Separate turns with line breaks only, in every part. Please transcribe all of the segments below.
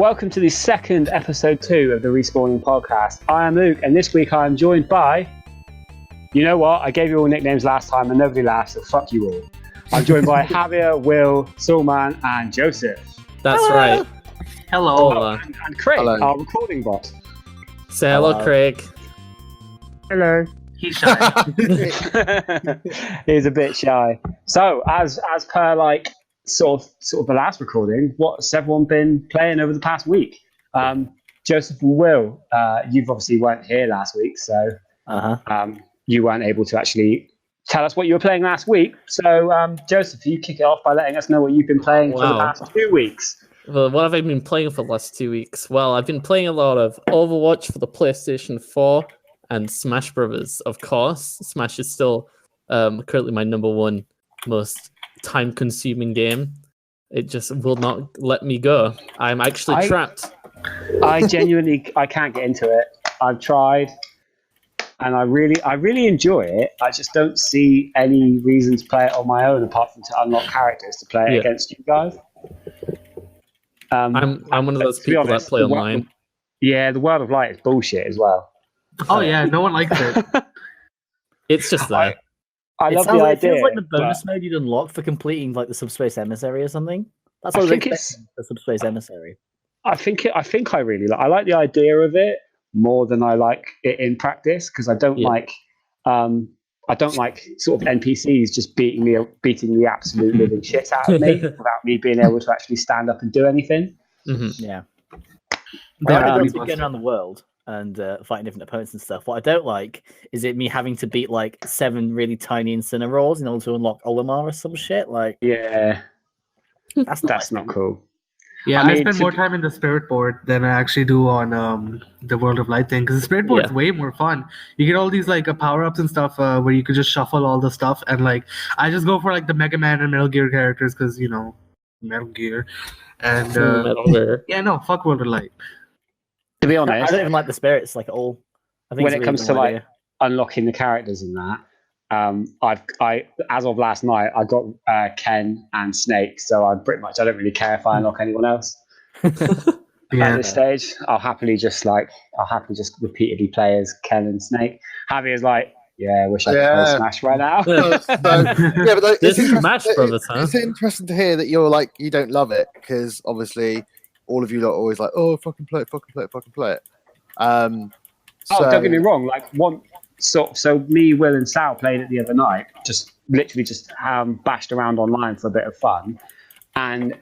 welcome to the second episode 2 of the Respawning Podcast. I am Luke, and this week I am joined by... You know what? I gave you all nicknames last time and nobody laughed, so fuck you all. I'm joined by Javier, Will, Sulman, and Joseph.
That's right.
Hello.
And Craig,
Hello.
our recording bot.
Say hello, Craig.
Hello.
He's shy.
He's a bit shy. So, as per like sort of the last recording, what's everyone been playing over the past week? Joseph and Will, you've obviously weren't here last week, so you weren't able to actually tell us what you were playing last week. So, Joseph, you kick it off by letting us know what you've been playing for the past 2 weeks.
Well, what have I been playing for the last 2 weeks? Well, I've been playing a lot of Overwatch for the PlayStation 4 and Smash Brothers, of course. Smash is still currently my number one most time-consuming game. It just will not let me go. I'm actually trapped.
I genuinely, I can't get into it. I've tried, and I really enjoy it. I just don't see any reason to play it on my own apart from to unlock characters to play it against you guys.
I'm one of those people that play online.
The World of Light is bullshit as well.
Oh yeah, no one likes it.
It's just there.
I love the idea.
It feels like the bonus mode you'd unlock for completing like the Subspace Emissary or something. That's what I was expecting, the Subspace Emissary.
I think I really like. I like the idea of it more than I like it in practice because I don't like. I don't like sort of NPCs just beating the absolute living shit out of me without me being able to actually stand up and do anything.
Mm-hmm.
Yeah. I like getting around the world and fighting different opponents and stuff. What I don't like is it me having to beat like 7 really tiny Incineroars in order to unlock Olimar or some shit. Like,
that's not cool.
Yeah, I spend more time in the Spirit Board than I actually do on the World of Light thing because the Spirit Board is way more fun. You get all these like power-ups and stuff where you could just shuffle all the stuff, and like I just go for like the Mega Man and Metal Gear characters because Metal Gear and
Metal Gear.
Fuck World of Light.
To be honest,
I don't even like the spirits like at all. I think
when it comes to like unlocking the characters in that, I as of last night I got Ken and Snake, so I don't really care if I unlock anyone else. At this stage, I'll happily just repeatedly play as Ken and Snake. Javier's like, I wish I could play Smash right now.
But like,
this is Smash Brothers, huh?
It's interesting to hear that you don't love it because obviously all of you lot are always like, oh, fucking play it.
Don't get me wrong. Like so me, Will, and Sal played it the other night. Just literally bashed around online for a bit of fun, and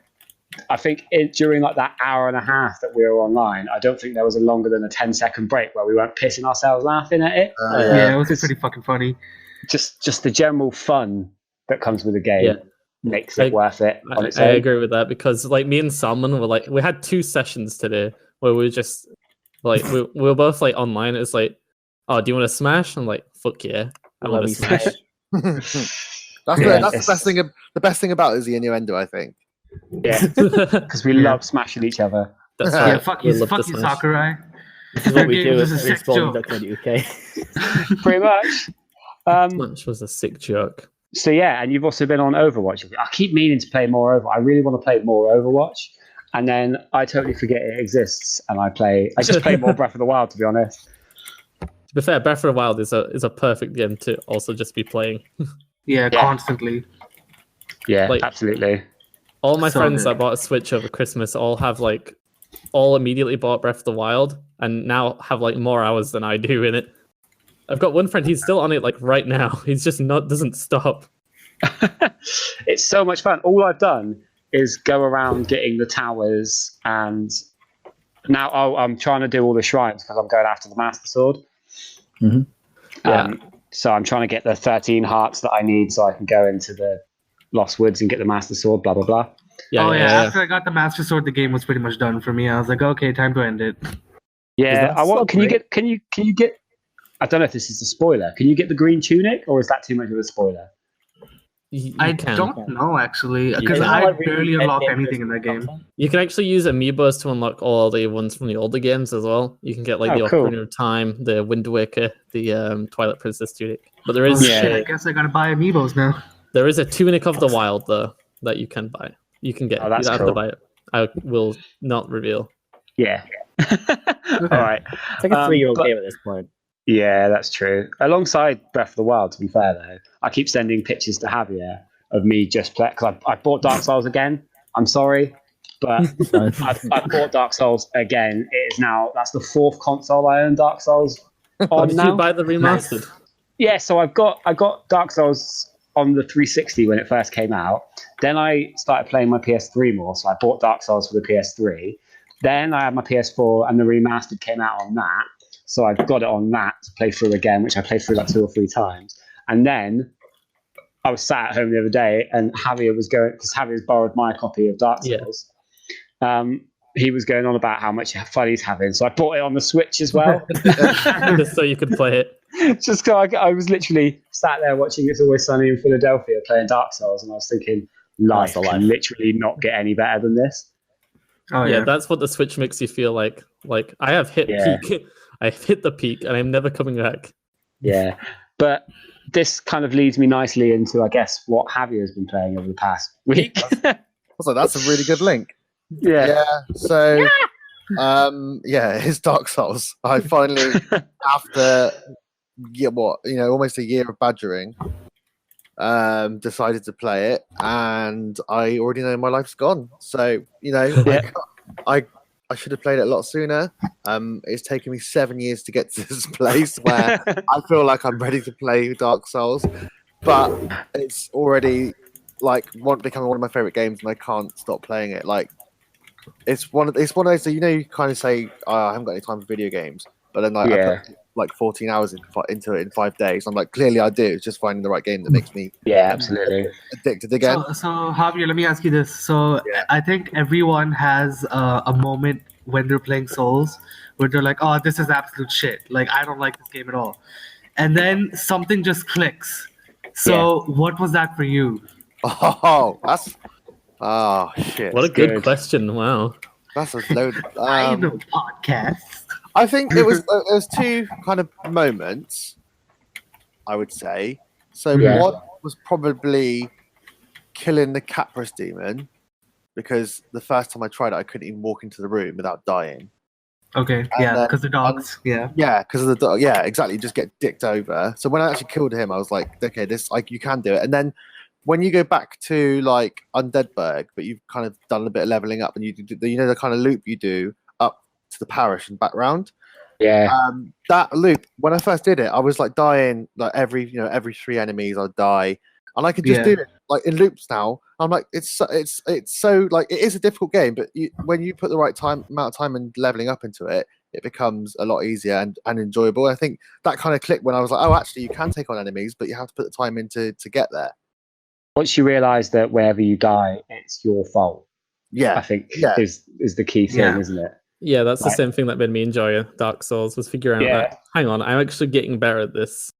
I think during like that hour and a half that we were online, I don't think there was a longer than a 10-second break where we weren't pissing ourselves laughing at it.
It was pretty fucking funny.
Just the general fun that comes with the game makes it worth it.
I agree with that because like me and Salman were like, we had 2 sessions today where we were just like we were both like online. It's like, oh, do you want to smash? I'm like, fuck yeah, I want to smash.
That's the best thing about it is the innuendo, I think.
Yeah, because we love smashing each other.
That's right.
Yeah, fuck you, Sakurai.
This is what we do at
This is a sick joke.
Respawn.co.uk.
Pretty much.
Smash was a sick joke.
So and you've also been on Overwatch. I keep meaning to play more Overwatch. I really want to play more Overwatch, and then I totally forget it exists, and I just play more Breath of the Wild, to be honest.
To be fair, Breath of the Wild is a perfect game to also just be playing.
Constantly.
Yeah, absolutely.
All my friends that bought a Switch over Christmas all immediately bought Breath of the Wild and now have like more hours than I do in it. I've got one friend, he's still on it like right now. He's just doesn't stop.
It's so much fun. All I've done is go around getting the towers, and now I'm trying to do all the shrines because I'm going after the Master Sword.
Mm-hmm.
So I'm trying to get the 13 hearts that I need so I can go into the Lost Woods and get the Master Sword, blah, blah, blah.
After I got the Master Sword, the game was pretty much done for me. I was like, okay, time to end it.
Yeah, can you get I don't know if this is a spoiler. Can you get the green tunic, or is that too much of a spoiler?
I don't know, actually, because I barely unlock anything in that game.
You can actually use amiibos to unlock all the ones from the older games as well. You can get like the Ocarina of Time, the Wind Waker, the Twilight Princess tunic. But there is...
I guess I gotta buy amiibos now.
There is a Tunic of the Wild, though, that you can buy. You can get.
Oh, that's
you don't
cool.
have to buy it. I will not reveal.
Yeah. All right.
It's like a 3-year-old
but-
game at this point.
Yeah, that's true. Alongside Breath of the Wild, to be fair though, I keep sending pictures to Javier of me just playing because I bought Dark Souls again. I'm sorry, but I bought Dark Souls again. It is now that's the 4th console I own Dark Souls on
Did
now.
you buy the remastered?
Yeah, so I got Dark Souls on the 360 when it first came out. Then I started playing my PS3 more, so I bought Dark Souls for the PS3. Then I had my PS4, and the remastered came out on that. So I've got it on that to play through again, which I played through like 2 or 3 times. And then I was sat at home the other day, and Javier was going, because Javier's borrowed my copy of Dark Souls. Yeah. He was going on about how much fun he's having. So I bought it on the Switch as well.
Just so you could play it.
Just because I was literally sat there watching It's Always Sunny in Philadelphia playing Dark Souls, and I was thinking, life can literally not get any better than this.
Oh, yeah, that's what the Switch makes you feel like. Like, I have hit peak. I've hit the peak, and I'm never coming back.
Yeah, but this kind of leads me nicely into, I guess, what Javier's been playing over the past week.
Also, that's a really good link.
Yeah.
So, it's Dark Souls. I finally, after almost a year of badgering, decided to play it, and I already know my life's gone. So, I should have played it a lot sooner. It's taken me 7 years to get to this place where I feel like I'm ready to play Dark Souls, but it's already becoming one of my favorite games, and I can't stop playing it. Like, it's one of those. So you kind of say, I haven't got any time for video games, but then I put 14 hours into it in 5 days. I'm like, clearly I do. It's just finding the right game that makes me
absolutely
addicted again.
So Javier, let me ask you this. So I think everyone has a moment when they're playing Souls where they're like, oh, this is absolute shit. Like, I don't like this game at all. And then something just clicks. So what was that for you?
Oh, shit.
What a good question. Wow.
That's a load.
I know podcast.
I think it was 2 kind of moments, I would say. So one was probably killing the Capris demon, because the first time I tried it, I couldn't even walk into the room without dying.
Okay, because the dogs. Yeah,
because of the dog. Yeah, exactly. You just get dicked over. So when I actually killed him, I was like, okay, this you can do it. And then when you go back to like Undeadburg, but you've kind of done a bit of leveling up, and you do the kind of loop you do up to the parish and back round.
Yeah.
That loop, when I first did it, I was like dying like every 3 enemies I'd die, and I could just do it like in loops now. I'm like, it's so like, it is a difficult game, but when you put the right amount of time and leveling up into it, it becomes a lot easier and enjoyable. I think that kind of clicked when I was like, oh, actually, you can take on enemies, but you have to put the time in to get there.
Once you realise that wherever you die, it's your fault.
Yeah,
I think is the key thing, isn't it?
Yeah, that's the same thing that made me enjoy Dark Souls, was figuring out that, hang on, I'm actually getting better at this.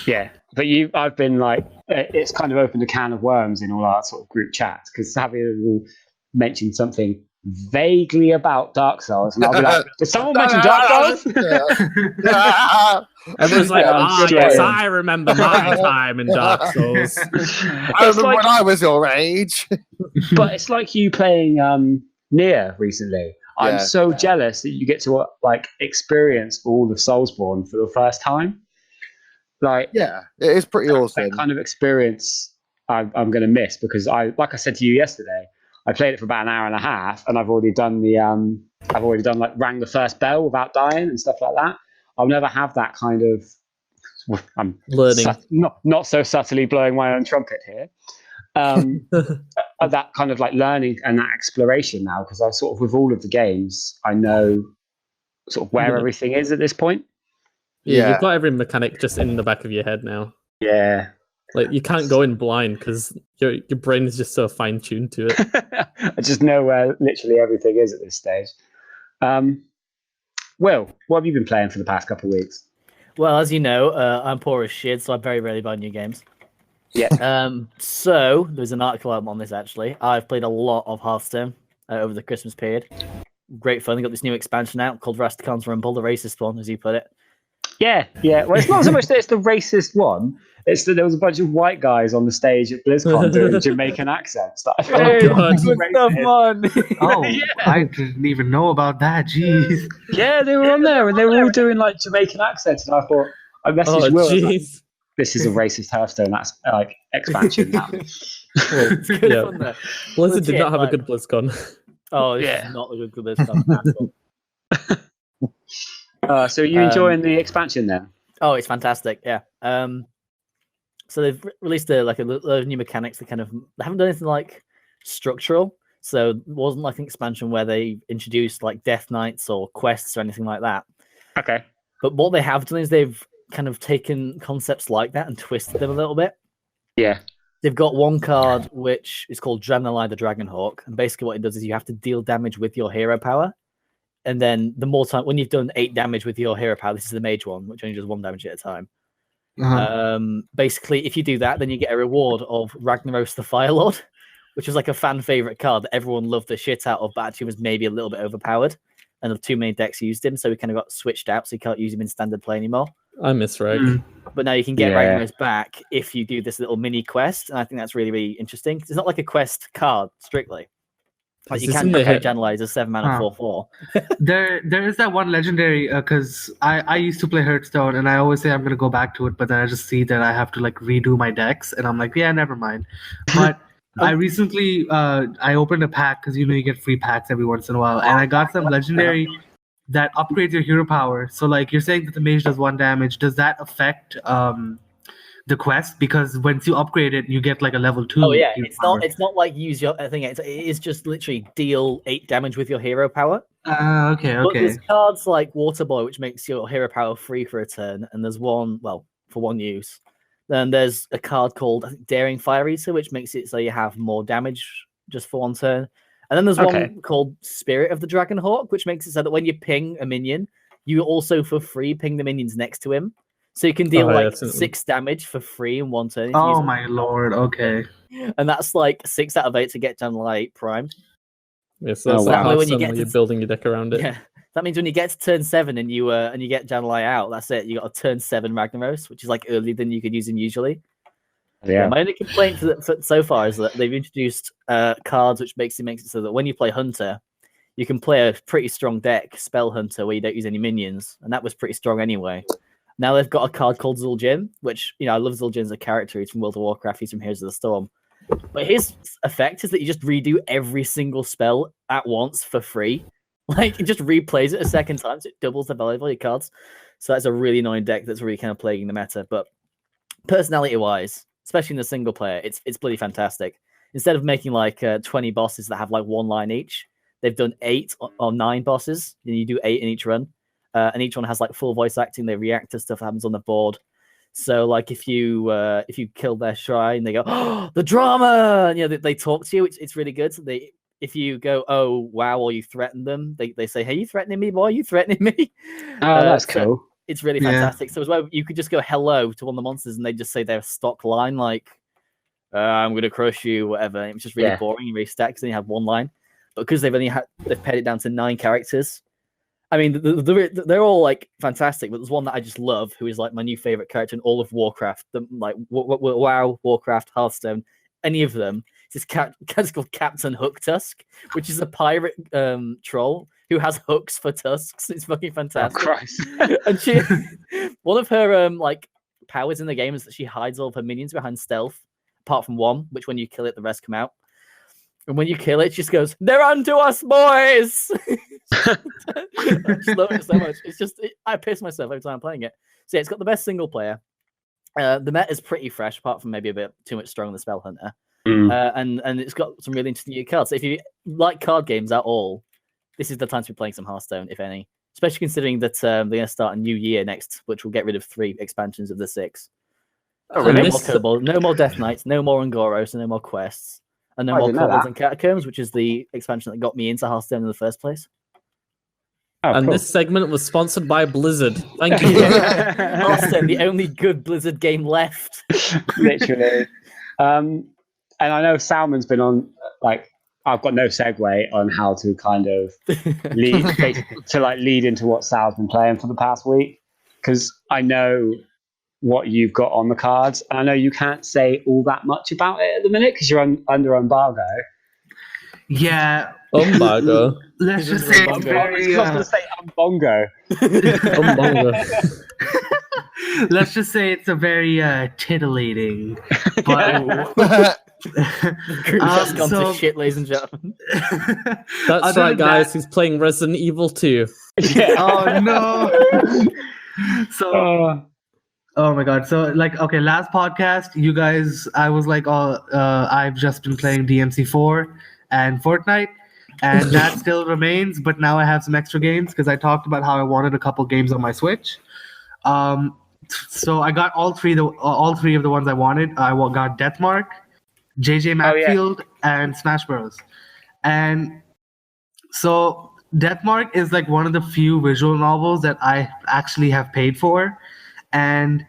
Yeah, but I've been like, it's kind of opened a can of worms in all our sort of group chats, because Javier will mention something vaguely about Dark Souls, and I'll be like, did someone mention Dark Souls?
Everyone's like, yes, I remember my time in Dark Souls.
I remember when I was your age.
But it's like you playing Nier recently. I'm so jealous that you get to like experience all of Soulsborne for the first time. Like,
it is pretty awesome.
That kind of experience I'm going to miss, because like I said to you yesterday, I played it for about an hour and a half, and I've already done like rang the first bell without dying and stuff like that. I'll never have that kind of. I'm
learning,
not so subtly blowing my own trumpet here. That kind of like learning and that exploration now, because I sort of, with all of the games, I know sort of where everything is at this point.
Yeah, you've got every mechanic just in the back of your head now.
Yeah.
Like, you can't go in blind because your brain is just so fine-tuned to it.
I just know where literally everything is at this stage. Will, what have you been playing for the past couple of weeks?
Well, as you know, I'm poor as shit, so I very rarely buy new games.
Yeah.
So there's an article out on this, actually. I've played a lot of Hearthstone over the Christmas period. Great fun. They got this new expansion out called Rasticon's Rumble, the racist one, as you put it.
Yeah. Well, it's not so much that it's the racist one. It's that there was a bunch of white guys on the stage at BlizzCon doing Jamaican accents. That I felt
Oh, God.
Good stuff, man.
Oh,
Yeah.
I didn't even know about that. Jeez.
Yeah, they were on there and they were all doing like Jamaican accents, and I thought I messaged
Oh,
Will. I was like,
jeez.
this is a racist Hearthstone. That's like expansion now.
It's good
Yeah.
fun, though.
Blizzard did
Legit,
not have
like-
a good BlizzCon.
Oh, it's
Yeah.
not a good BlizzCon at all.
So are you enjoying the expansion then?
Oh, it's fantastic. Yeah. So they've released a load of new mechanics. They haven't done anything like structural. So it wasn't like an expansion where they introduced like Death Knights or quests or anything like that.
Okay.
But what they have done is they've kind of taken concepts like that and twisted them a little bit.
Yeah.
They've got one card which is called Draenei the Dragonhawk, and basically what it does is you have to deal damage with your hero power. And then the more time, when you've done 8 damage with your hero power, this is the mage one, which only does 1 damage at a time. Basically, if you do that, then you get a reward of Ragnaros the Firelord, which was like a fan favorite card that everyone loved the shit out of, but actually was maybe a little bit overpowered. And the 2 main decks used him, so we kind of got switched out, so you can't use him in standard play anymore.
I miss Rag.
But now you can get
Yeah.
Ragnaros back if you do this little mini quest, and I think that's really, really interesting. It's not like a quest card strictly. Like you
Isn't
can't
it-
check out Jan'alai as a 7-mana
Huh.
4/4.
There is that one legendary because I used to play Hearthstone and I always say I'm gonna go back to it, but then I just see that I have to like redo my decks and I'm like, yeah, never mind. But I recently I opened a pack because you get free packs every once in a while, and I got some legendary that upgrades your hero power. So like you're saying that the mage does 1 damage. Does that affect the quest? Because once you upgrade it, you get like a level 2.
Oh yeah,
hero
it's
power.
not like use your thing. It is just literally deal 8 damage with your hero power.
Okay.
But there's cards like Water Boy, which makes your hero power free for a turn, and there's one for 1 use. Then there's a card called I think, Daring Fire Eater, which makes it so you have more damage just for 1 turn. And then there's
Okay.
one called Spirit of the Dragonhawk, which makes it so that when you ping a minion, you also for free ping the minions next to him. So you can deal
Oh, yeah,
like
that's-
6 damage for free in 1 turn. if you use
Oh
it.
my lord. Okay.
And that's like 6 out of 8 to get Jan'alai primed.
Yeah, so that's
Oh,
like
wow.
When you
Hearthstone
get
where
to
you're building your deck around it.
Yeah. That means when you get to turn 7 and you get Jan'alai out, that's it. You got a turn 7 Ragnaros, which is like earlier than you could use him usually.
Yeah.
My only complaint so far is that they've introduced cards which makes it so that when you play Hunter, you can play a pretty strong deck, Spell Hunter, where you don't use any minions, and that was pretty strong anyway. Now they've got a card called Zul'jin, which I love Zul'jin as a character. He's from World of Warcraft. He's from Heroes of the Storm. But his effect is that you just redo every single spell at once for free. Like, it just replays it a second time, so it doubles the value of all your cards. So that's a really annoying deck that's really kind of plaguing the meta. But personality-wise, especially in the single player, it's bloody fantastic. Instead of making like 20 bosses that have like 1 line each, they've done 8 or 9 bosses, and you do 8 in each run. And each one has like full voice acting. They react to stuff that happens on the board. So like if you kill their shrine, they go, "Oh, the drama!" And, they talk to you. It's really good. So if you go, "Oh wow," or you threaten them, they say, "Hey, you threatening me, boy? You threatening me?"
Oh, that's
so
cool.
It's really
Yeah.
fantastic. So as well, you could just go hello to one of the monsters, and they just say their stock line like, "I'm gonna crush you," whatever. And it's just really
Yeah.
boring. You restack because you have 1 line, but because they've pared it down to 9 characters. I mean, they're all like fantastic, but there's one that I just love, who is like my new favorite character in all of Warcraft. Like WoW, Warcraft, Hearthstone, any of them. It's this character called Captain Hooktusk, which is a pirate troll who has hooks for tusks. It's fucking
Oh,
fantastic.
Christ.
And she, one of her like powers in the game is that she hides all of her minions behind stealth, apart from one, which when you kill it, the rest come out. And when you kill it, she just goes, "They're unto us, boys!" I just love it so much. It's just, I piss myself every time I'm playing it. So yeah, it's got the best single player. The meta is pretty fresh, apart from maybe a bit too much strong on the Spell Hunter. And it's got some really interesting new cards. So if you like card games at all, this is the time to be playing some Hearthstone, if any. Especially considering that they're going to start a new year next, which will get rid of 3 expansions of the 6.
Oh,
So
really?
no more Kobold, no more Death Knights, no more Ungoros, and no more quests. And no
I
more
didn't know
Kobolds
that.
and Catacombs, which is the expansion that got me into Hearthstone in the first place.
Oh,
And
cool.
this segment was sponsored by Blizzard. Thank you.
Hearthstone, the only good Blizzard game left.
Literally. And I know Salmon's been on, like, I've got no segue on how to kind of lead into what Sal's been playing for the past week. because I know what you've got on the cards. And I know you can't say all that much about it at the minute because you're under embargo.
Yeah.
Embargo.
Let's just say it's
Umbongo.
very.
I was going to say umbongo.
Umbongo.
Let's just say it's a very titillating. But
Group's just gone
so-
to shit, ladies and gentlemen.
That's
Other
right,
than
guys.
that-
He's playing Resident Evil 2.
Yeah.
Oh no. So.
Oh,
Oh my god! So okay, last podcast, you guys, I was like, I've just been playing DMC4 and Fortnite, and that still remains. But now I have some extra games because I talked about how I wanted a couple games on my Switch. So I got all three of the ones I wanted. I got Deathmark, JJ Macfield, and Smash Bros. And so Deathmark is like one of the few visual novels that I actually have paid for. And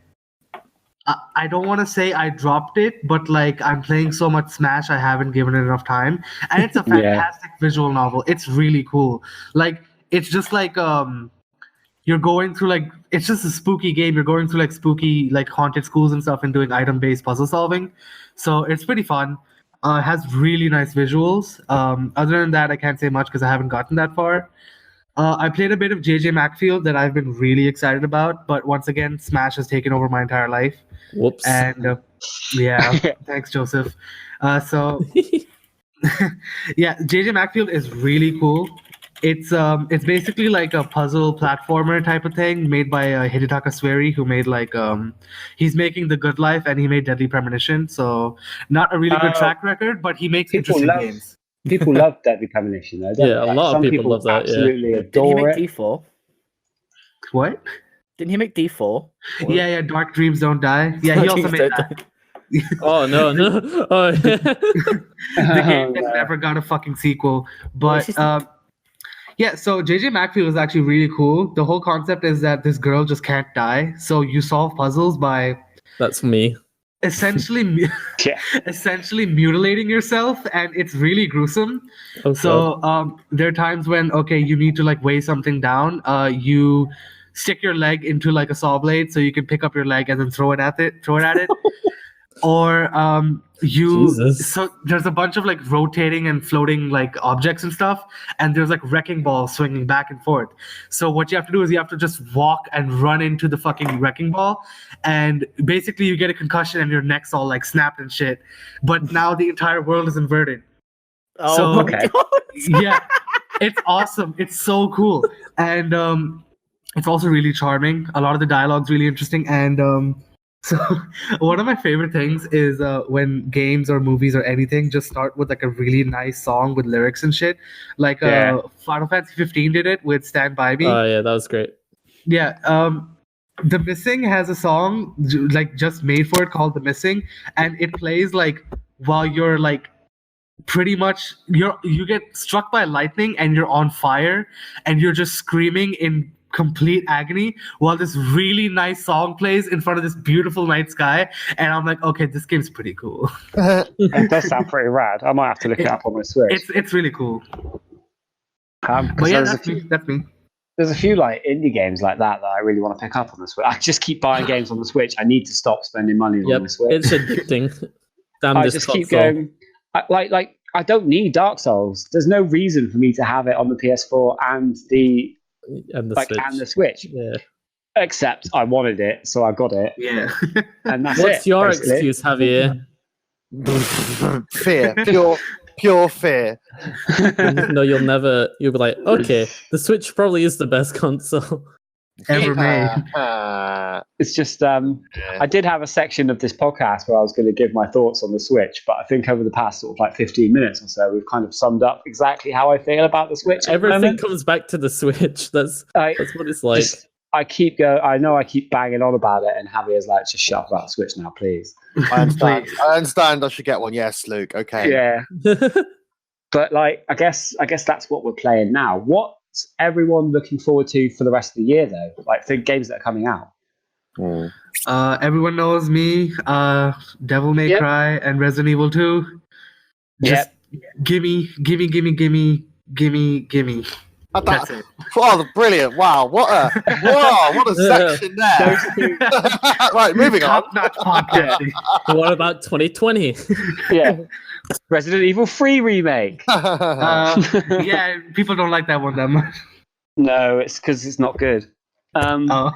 I don't want to say I dropped it, but like I'm playing so much Smash, I haven't given it enough time. And it's a fantastic visual novel. It's really cool. Like it's just like you're going through like it's just a spooky game. You're going through like spooky like haunted schools and stuff and doing item-based puzzle solving. So it's pretty fun. It has really nice visuals. Other than that, I can't say much because I haven't gotten that far. I played a bit of JJ Macfield that I've been really excited about, but once again, Smash has taken over my entire life.
Whoops.
And yeah, thanks, Joseph. So yeah, JJ Macfield is really cool. It's basically like a puzzle platformer type of thing made by Hidetaka Sueri, who made like he's making The Good Life and he made Deadly Premonition. So not a really good track record, but he makes
People
interesting
love-
games.
people love Deadly Premonition, though. Don't
Yeah,
they?
a lot of
Some
people love that, yeah.
Absolutely
Didn't he
adore
make
it.
D4?
What?
Didn't he make D4?
Yeah, Dark Dreams Don't Die. Yeah, he also made that.
Oh, no. Oh, yeah.
The game that
no.
never got a fucking sequel.
Well,
But
it's just-
yeah, so JJ Macfield is actually really cool. The whole concept is that this girl just can't die, so you solve puzzles by
That's me.
essentially
Yeah.
essentially mutilating yourself, and it's really gruesome.
Oh,
So there are times when you need to like weigh something down. You stick your leg into like a saw blade so you can pick up your leg and then throw it at it. Or
Jesus.
so there's a bunch of like rotating and floating like objects and stuff, and there's like wrecking balls swinging back and forth. So what you have to do is you have to just walk and run into the fucking wrecking ball, and basically you get a concussion and your neck's all like snapped and shit. But now the entire world is inverted.
Oh
So-
my
Okay.
god!
Yeah, it's awesome. It's so cool, and it's also really charming. A lot of the dialogue's really interesting, and so one of my favorite things is when games or movies or anything just start with like a really nice song with lyrics and shit. Like
Yeah.
Final Fantasy 15 did it with "Stand By Me."
Oh, yeah, that was great.
Yeah. The Missing has a song like just made for it called "The Missing," and it plays like while you're like pretty much you get struck by lightning and you're on fire and you're just screaming in complete agony while this really nice song plays in front of this beautiful night sky, and I'm like, okay, this game's pretty cool.
It does sound pretty rad. I might have to look it up on my Switch.
It's really cool.
'Cause
But yeah, that's me.
there's a few like indie games like that I really want to pick up on the Switch. I just keep buying games on the Switch. I need to stop spending money on
Yep,
the Switch.
it's addicting. Damn
I
this
just keep
console.
going. I don't need Dark Souls. There's no reason for me to have it on the PS4 and the
And the
like
Switch.
and the Switch.
Yeah.
Except I wanted it, so I got it,
Yeah.
and that's
What's
it.
your
basically.
excuse, Javier?
Fear, pure fear.
No, you'll be like, okay, the Switch probably is the best console.
Ever made.
It's just I did have a section of this podcast where I was going to give my thoughts on the Switch, but I think over the past sort of like 15 minutes or so, we've kind of summed up exactly how I feel about the Switch. at the
Everything
moment.
comes back to the Switch. That's
I
what it's like.
I keep banging on about it, and Javier's like, just shut up about the Switch now, please.
I understand. I should get one. Yes, Luke. Okay.
Yeah, but like, I guess that's what we're playing now. What's everyone looking forward to for the rest of the year, though? Like the games that are coming out.
Everyone knows me. Devil May
Yep.
Cry and Resident Evil 2. Just gimme. That's it.
Oh, brilliant! Wow, what a section there. Right, moving on.
Top-notch podcasting.
What about 2020?
Yeah. Resident Evil 3 remake.
Yeah, people don't like that one that much.
No, it's because it's not good.
Oh.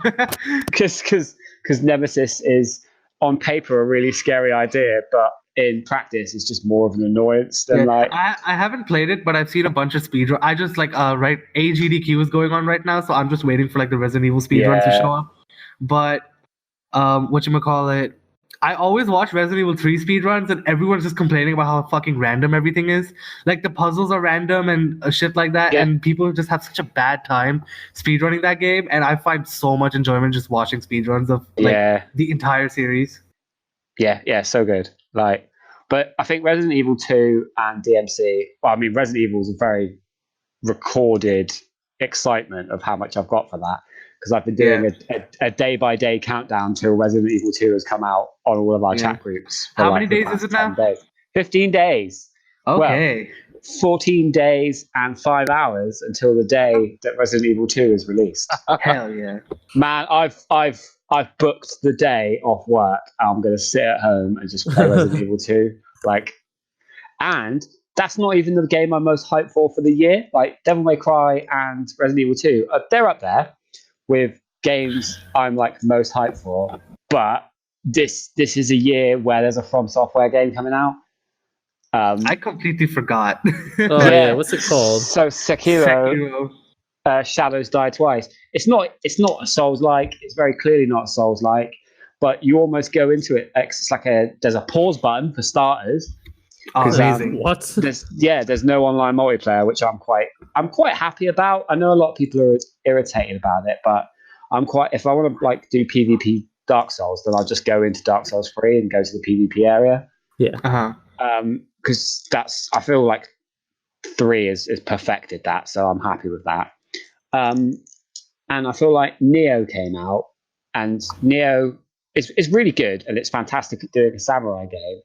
Because Nemesis is on paper a really scary idea, but in practice it's just more of an annoyance than like.
I haven't played it, but I've seen a bunch of speedrun. I just like right AGDQ is going on right now, so I'm just waiting for like the Resident Evil speedruns to show up. But whatchamacallit, I always watch Resident Evil 3 speedruns, and everyone's just complaining about how fucking random everything is. Like, the puzzles are random and shit like that, and people just have such a bad time speedrunning that game, and I find so much enjoyment just watching speedruns of like the entire series.
Yeah, so good. Like, but I think Resident Evil 2 and DMC, well, I mean, Resident Evil is a very recorded excitement of how much I've got for that. Because I've been doing a day-by-day countdown till Resident Evil 2 has come out on all of our chat groups.
How many days is it now?
15 days.
Okay.
Well, 14 days and 5 hours until the day that Resident Evil 2 is released.
Hell yeah.
Man, I've booked the day off work. I'm going to sit at home and just play Resident Evil 2. And that's not even the game I'm most hyped for the year. Like, Devil May Cry and Resident Evil 2, they're up there with games I'm like most hyped for, but this is a year where there's a From Software game coming out.
I completely forgot.
What's it called?
So Sekiro. Shadows Die Twice. It's not a Souls-like. It's very clearly not a Souls-like, but you almost go into it. It's like there's a pause button for starters.
Amazing.
What?
There's no online multiplayer, which I'm quite happy about. I know a lot of people are irritated about it, but if I want to like do PvP Dark Souls, then I'll just go into Dark Souls 3 and go to the PvP area.
Yeah.
Because I feel like 3 is perfected that, so I'm happy with that. And I feel like Neo came out, and Neo is really good, and it's fantastic at doing a samurai game.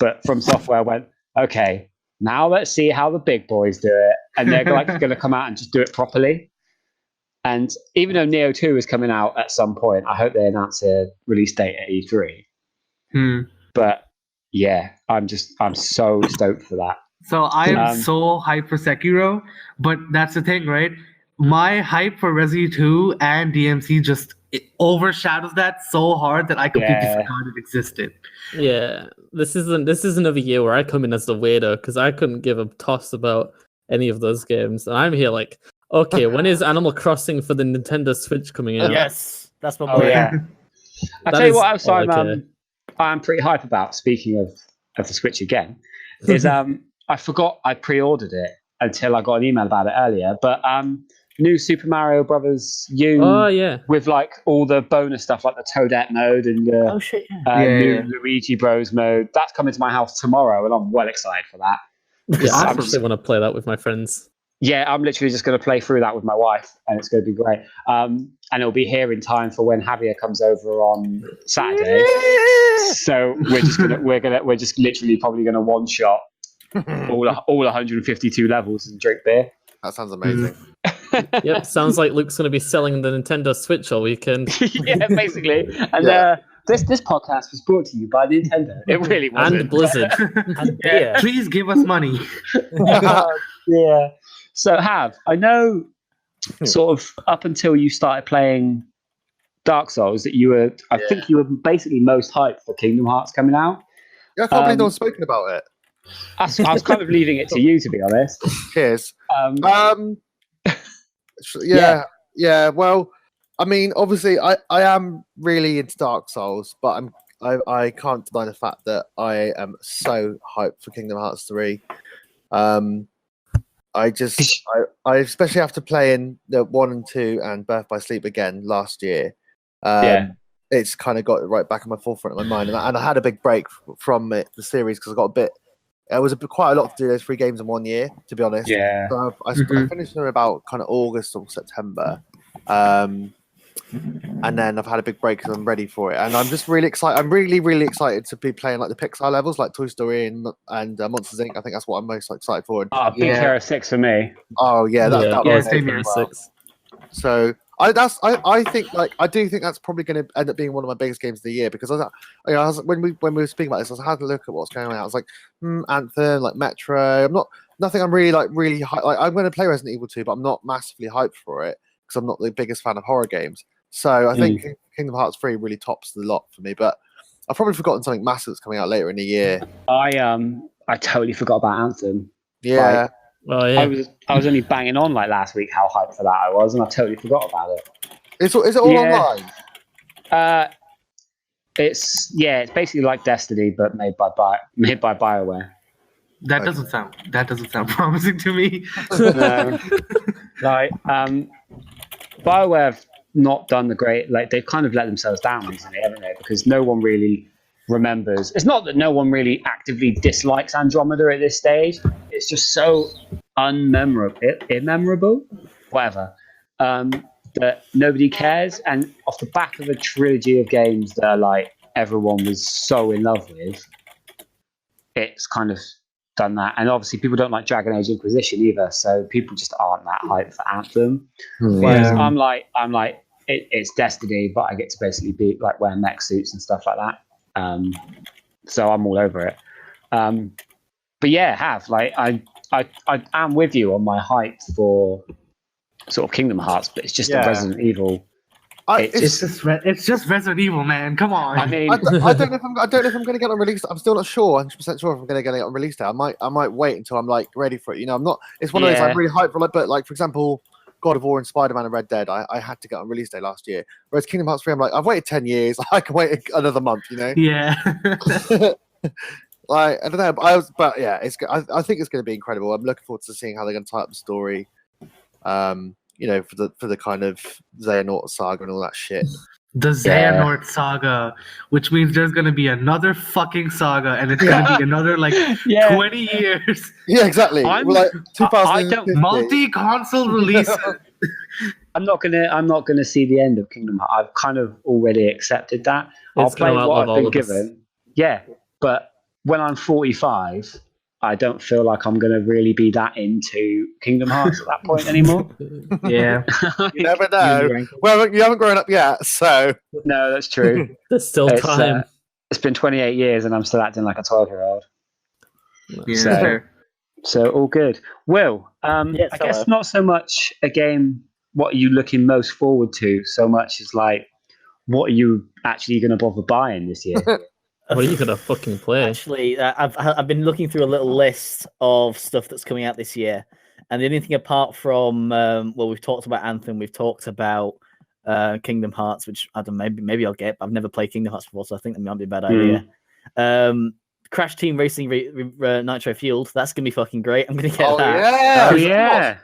But From Software went, okay, now let's see how the big boys do it. And they're like going to come out and just do it properly. And even though Neo 2 is coming out at some point, I hope they announce a release date at E3. But yeah, I'm so stoked for that.
So I am so hyped for Sekiro, but that's the thing, right? My hype for Resi 2 and DMC just overshadows that so hard that I completely forgot it existed.
Yeah, this is another year where I come in as the waiter because I couldn't give a toss about any of those games, and I'm here like, okay, when is Animal Crossing for the Nintendo Switch coming out?
Yes, that's my boy.
Yeah. I'll tell you what else I'm pretty hype about. Speaking of the Switch again, is I forgot I pre-ordered it until I got an email about it earlier, but new Super Mario Brothers U with like all the bonus stuff like the Toadette mode and the new Luigi Bros mode. That's coming to my house tomorrow, and I'm well excited for that.
Yeah, I actually want to play that with my friends.
Yeah, I'm literally just going to play through that with my wife, and it's going to be great. And it'll be here in time for when Javier comes over on Saturday. So we're just literally probably going to one shot all 152 levels and drink beer.
That sounds amazing.
Yep, sounds like Luke's going to be selling the Nintendo Switch all weekend.
Yeah, basically. And this podcast was brought to you by Nintendo. It really wasn't.
And Blizzard.
And beer.
Please give us money.
Yeah. So I know sort of up until you started playing Dark Souls that I think you were basically most hyped for Kingdom Hearts coming out.
Yeah, I can't believe no one's spoken about it.
I was kind of leaving it to you, to be honest.
Cheers. Yeah. Well, I mean, obviously, I am really into Dark Souls, but I can't deny the fact that I am so hyped for Kingdom Hearts 3. I especially after playing the 1 and 2 and Birth by Sleep again last year. It's kind of got it right back in my forefront of my mind, and I had a big break from the series because I got a bit. It was quite a lot to do those 3 games in 1 year, to be honest.
Yeah.
So I finished them about kind of August or September. And and then I've had a big break because I'm ready for it, and I'm just really excited. I'm really, really excited to be playing like the Pixar levels, like Toy Story and Monsters Inc. I think that's what I'm most excited for.
Oh, Big
Yeah.
Hero 6 for me.
Oh yeah, that
Yeah,
was
same
amazing
here.
as well. So I think I do think that's probably going to end up being one of my biggest games of the year because when we were speaking about this, I was having a look at what's going on. I was like, Anthem, like Metro. Nothing. I'm really hyped. Like I'm going to play Resident Evil 2, but I'm not massively hyped for it because I'm not the biggest fan of horror games. So I think Kingdom Hearts 3 really tops the lot for me. But I've probably forgotten something massive that's coming out later in the year.
I totally forgot about Anthem.
Yeah.
Oh yeah.
I was only banging on like last week how hyped for that I was, and I totally forgot about it.
Is it all online?
It's basically like Destiny but made by BioWare.
That doesn't sound promising to me.
No. Like BioWare have not done the great. Like they've kind of let themselves down recently, haven't they? Because no one really remembers. It's not that no one really actively dislikes Andromeda at this stage. It's just so immemorable, whatever. That nobody cares, and off the back of a trilogy of games that like everyone was so in love with, it's kind of done that. And obviously people don't like Dragon Age Inquisition either, so people just aren't that hyped for Anthem. Whereas I'm like it's Destiny, but I get to basically be like wear mech suits and stuff like that. So I'm all over it. But yeah, I am with you on my hype for sort of Kingdom Hearts, but it's just a Resident Evil.
It's just Resident Evil, man. Come on.
I mean,
I don't know if I'm going to get on release. I'm still not sure, 100% sure if I'm going to get it on release day. I might wait until I'm like ready for it. You know, I'm not. It's one of those I'm really hyped for. Like, but like for example, God of War and Spider-Man and Red Dead, I had to get on release day last year. Whereas Kingdom Hearts 3, I'm like, I've waited 10 years. I can wait another month. You know.
Yeah.
Like I don't know, but yeah, I think it's going to be incredible. I'm looking forward to seeing how they're going to tie up the story. You know, for the kind of Xehanort saga and all that shit.
The Xehanort saga, which means there's going to be another fucking saga, and it's going to be another like 20 years.
Yeah, exactly. Like 2050.
Multi-console release.
I'm not gonna see the end of Kingdom Hearts. I've kind of already accepted that. I'll play what I've been given. Yeah, but when I'm 45, I don't feel like I'm going to really be that into Kingdom Hearts at that point anymore.
Yeah.
You never know. Well, you haven't grown up yet, so.
No, that's true.
There's still time.
It's been 28 years and I'm still acting like a 12-year-old.
Yeah.
So all good. Will, I guess not so much a game, what are you looking most forward to, so much as like, what are you actually going to bother buying this year?
What are you gonna fucking play?
Actually, I've been looking through a little list of stuff that's coming out this year, and the only thing apart from we've talked about Anthem, we've talked about Kingdom Hearts, which I don't know, maybe I'll get. But I've never played Kingdom Hearts before, so I think that might be a bad idea. Crash Team Racing Nitro Fueled, that's gonna be fucking great. I'm gonna get that.
Yeah.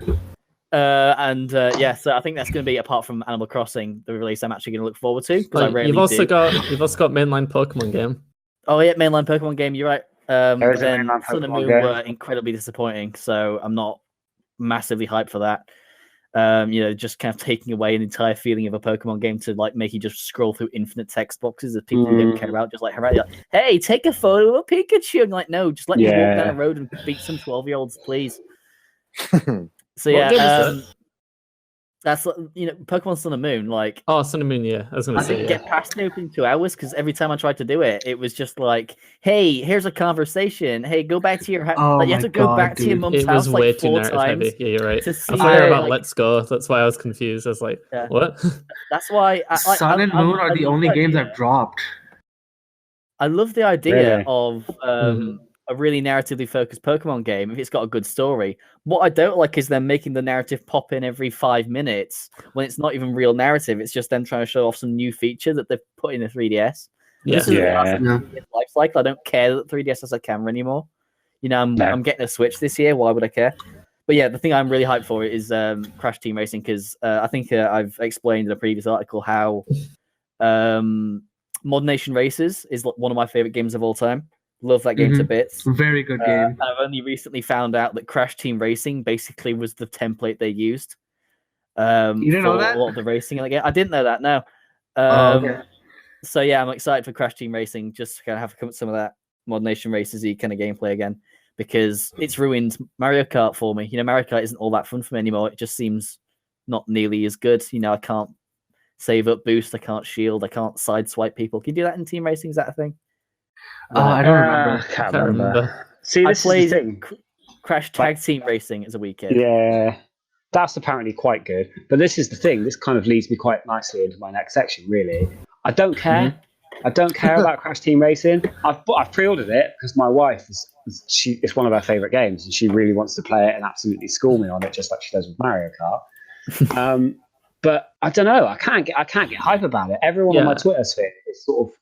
So I think that's going to be, apart from Animal Crossing, the release I'm actually going to look forward to.
You've also got mainline Pokemon game.
Oh yeah, mainline Pokemon game. You're right. But then
mainline
Sun and
Pokemon
Moon
game.
were incredibly disappointing, so I'm not massively hyped for that. Just kind of taking away an entire feeling of a Pokemon game to like make you just scroll through infinite text boxes of people who don't care about, just like, hey, take a photo of a Pikachu. I'm like, no, just let me walk down the road and beat some 12-year-olds, please. So that's Pokemon Sun and Moon. Like,
Sun and Moon, yeah. I was gonna
I
say,
didn't get past it in 2 hours because every time I tried to do it, it was just like, "Hey, here's a conversation. Hey, go back to your house."
Oh
you have to go back to your mum's
it
house
was way
like
too
4
narrative
times.
heavy. Yeah, you're right.
To
I
see
forgot about
like,
Let's Go. That's why I was confused. I was like, what?
That's why
Sun and Moon are the only games I've dropped.
I love the idea
Really?
of a really narratively focused Pokemon game if it's got a good story. What I don't like is them making the narrative pop in every 5 minutes when it's not even real narrative. It's just them trying to show off some new feature that they've put in the 3DS.
Yeah.
This is
Yeah.
life cycle. I don't care that the 3DS has a camera anymore. I'm getting a Switch this year. Why would I care? But yeah, the thing I'm really hyped for is Crash Team Racing, because I think I've explained in a previous article how Mod Nation Racers is one of my favorite games of all time. Love that game to bits.
Very good game.
I've only recently found out that Crash Team Racing basically was the template they used.
You didn't know
for
that?
a lot of the racing in the game. I didn't know that. No.
Okay.
So yeah, I'm excited for Crash Team Racing just to kind of have some of that Mod Nation Races-y kind of gameplay again, because it's ruined Mario Kart for me. Mario Kart isn't all that fun for me anymore. It just seems not nearly as good. I can't save up boost, I can't shield, I can't sideswipe people. Can you do that in team racing? Is that a thing?
I don't remember.
Can't
Can't
remember.
remember.
See,
I
this is
played
the thing.
Crash Tag Team Racing as a wee kid.
Yeah, that's apparently quite good. But this is the thing. This kind of leads me quite nicely into my next section, really. I don't care. I don't care about Crash Team Racing. I've pre-ordered it because my wife it's one of her favorite games, and she really wants to play it and absolutely school me on it, just like she does with Mario Kart. But I don't know. I can't get hype about it. Everyone on my Twitter sphere is sort of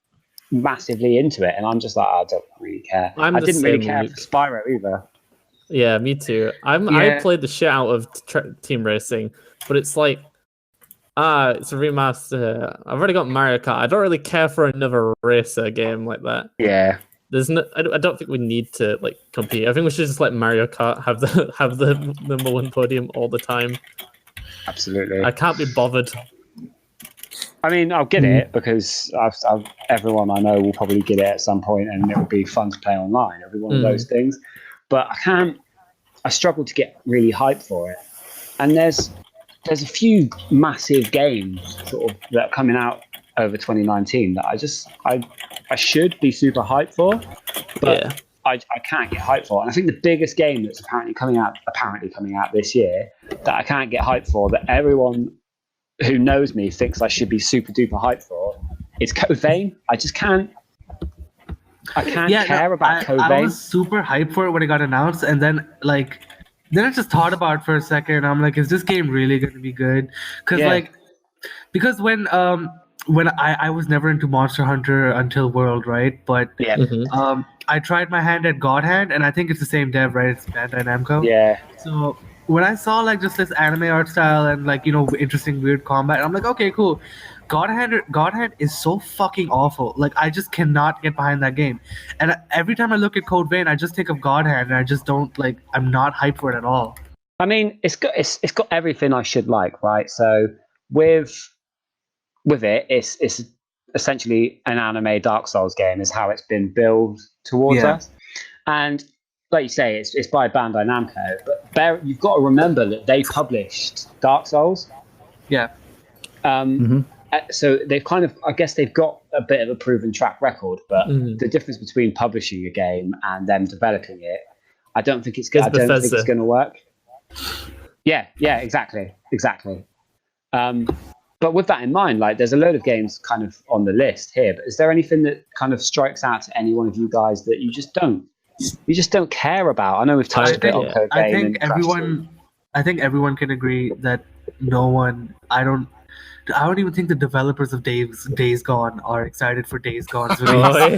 massively into it, and I'm just like, I don't really care. I didn't really care for Spyro either.
Yeah, me too. I played the shit out of Team Racing, but it's like, it's a remaster. I've already got Mario Kart. I don't really care for another racer game like that.
Yeah.
There's no. I don't think we need to like compete. I think we should just let Mario Kart have the number one podium all the time.
Absolutely.
I can't be bothered.
I mean, I'll get it because everyone I know will probably get it at some point, and it will be fun to play online. It'll be one of those things. But I struggle to get really hyped for it. And there's a few massive games sort of that are coming out over 2019 that I should be super hyped for, but I can't get hyped for. And I think the biggest game that's apparently coming out this year that I can't get hyped for, that everyone who knows me thinks I should be super duper hyped for, is Code Vein. I just can't. I can't care about Code Vein.
I was super hyped for it when it got announced, and then I just thought about it for a second. I'm like, is this game really going to be good? Because when I was never into Monster Hunter until World, right? But I tried my hand at God Hand, and I think it's the same dev, right? It's Bandai Namco.
Yeah.
So when I saw just this anime art style and interesting weird combat, I'm like, okay, cool. God Hand is so fucking awful. I just cannot get behind that game. And every time I look at Code Vein, I just think of God Hand, and I just don't I'm not hyped for it at all.
I mean, it's got everything I should like, right? So with it, it's essentially an anime Dark Souls game, is how it's been billed towards us. And like you say, it's by Bandai Namco, but you've got to remember that they published Dark Souls.
Yeah.
So they've I guess they've got a bit of a proven track record, but the difference between publishing a game and them developing it, I don't think it's going to work. Yeah, exactly. But with that in mind, there's a load of games kind of on the list here, but is there anything that kind of strikes out to any one of you guys that you just don't care about? I know we've touched a bit on Code Vein.
I think everyone can agree that I don't even think the developers of Days Gone are excited for Days Gone's release.
I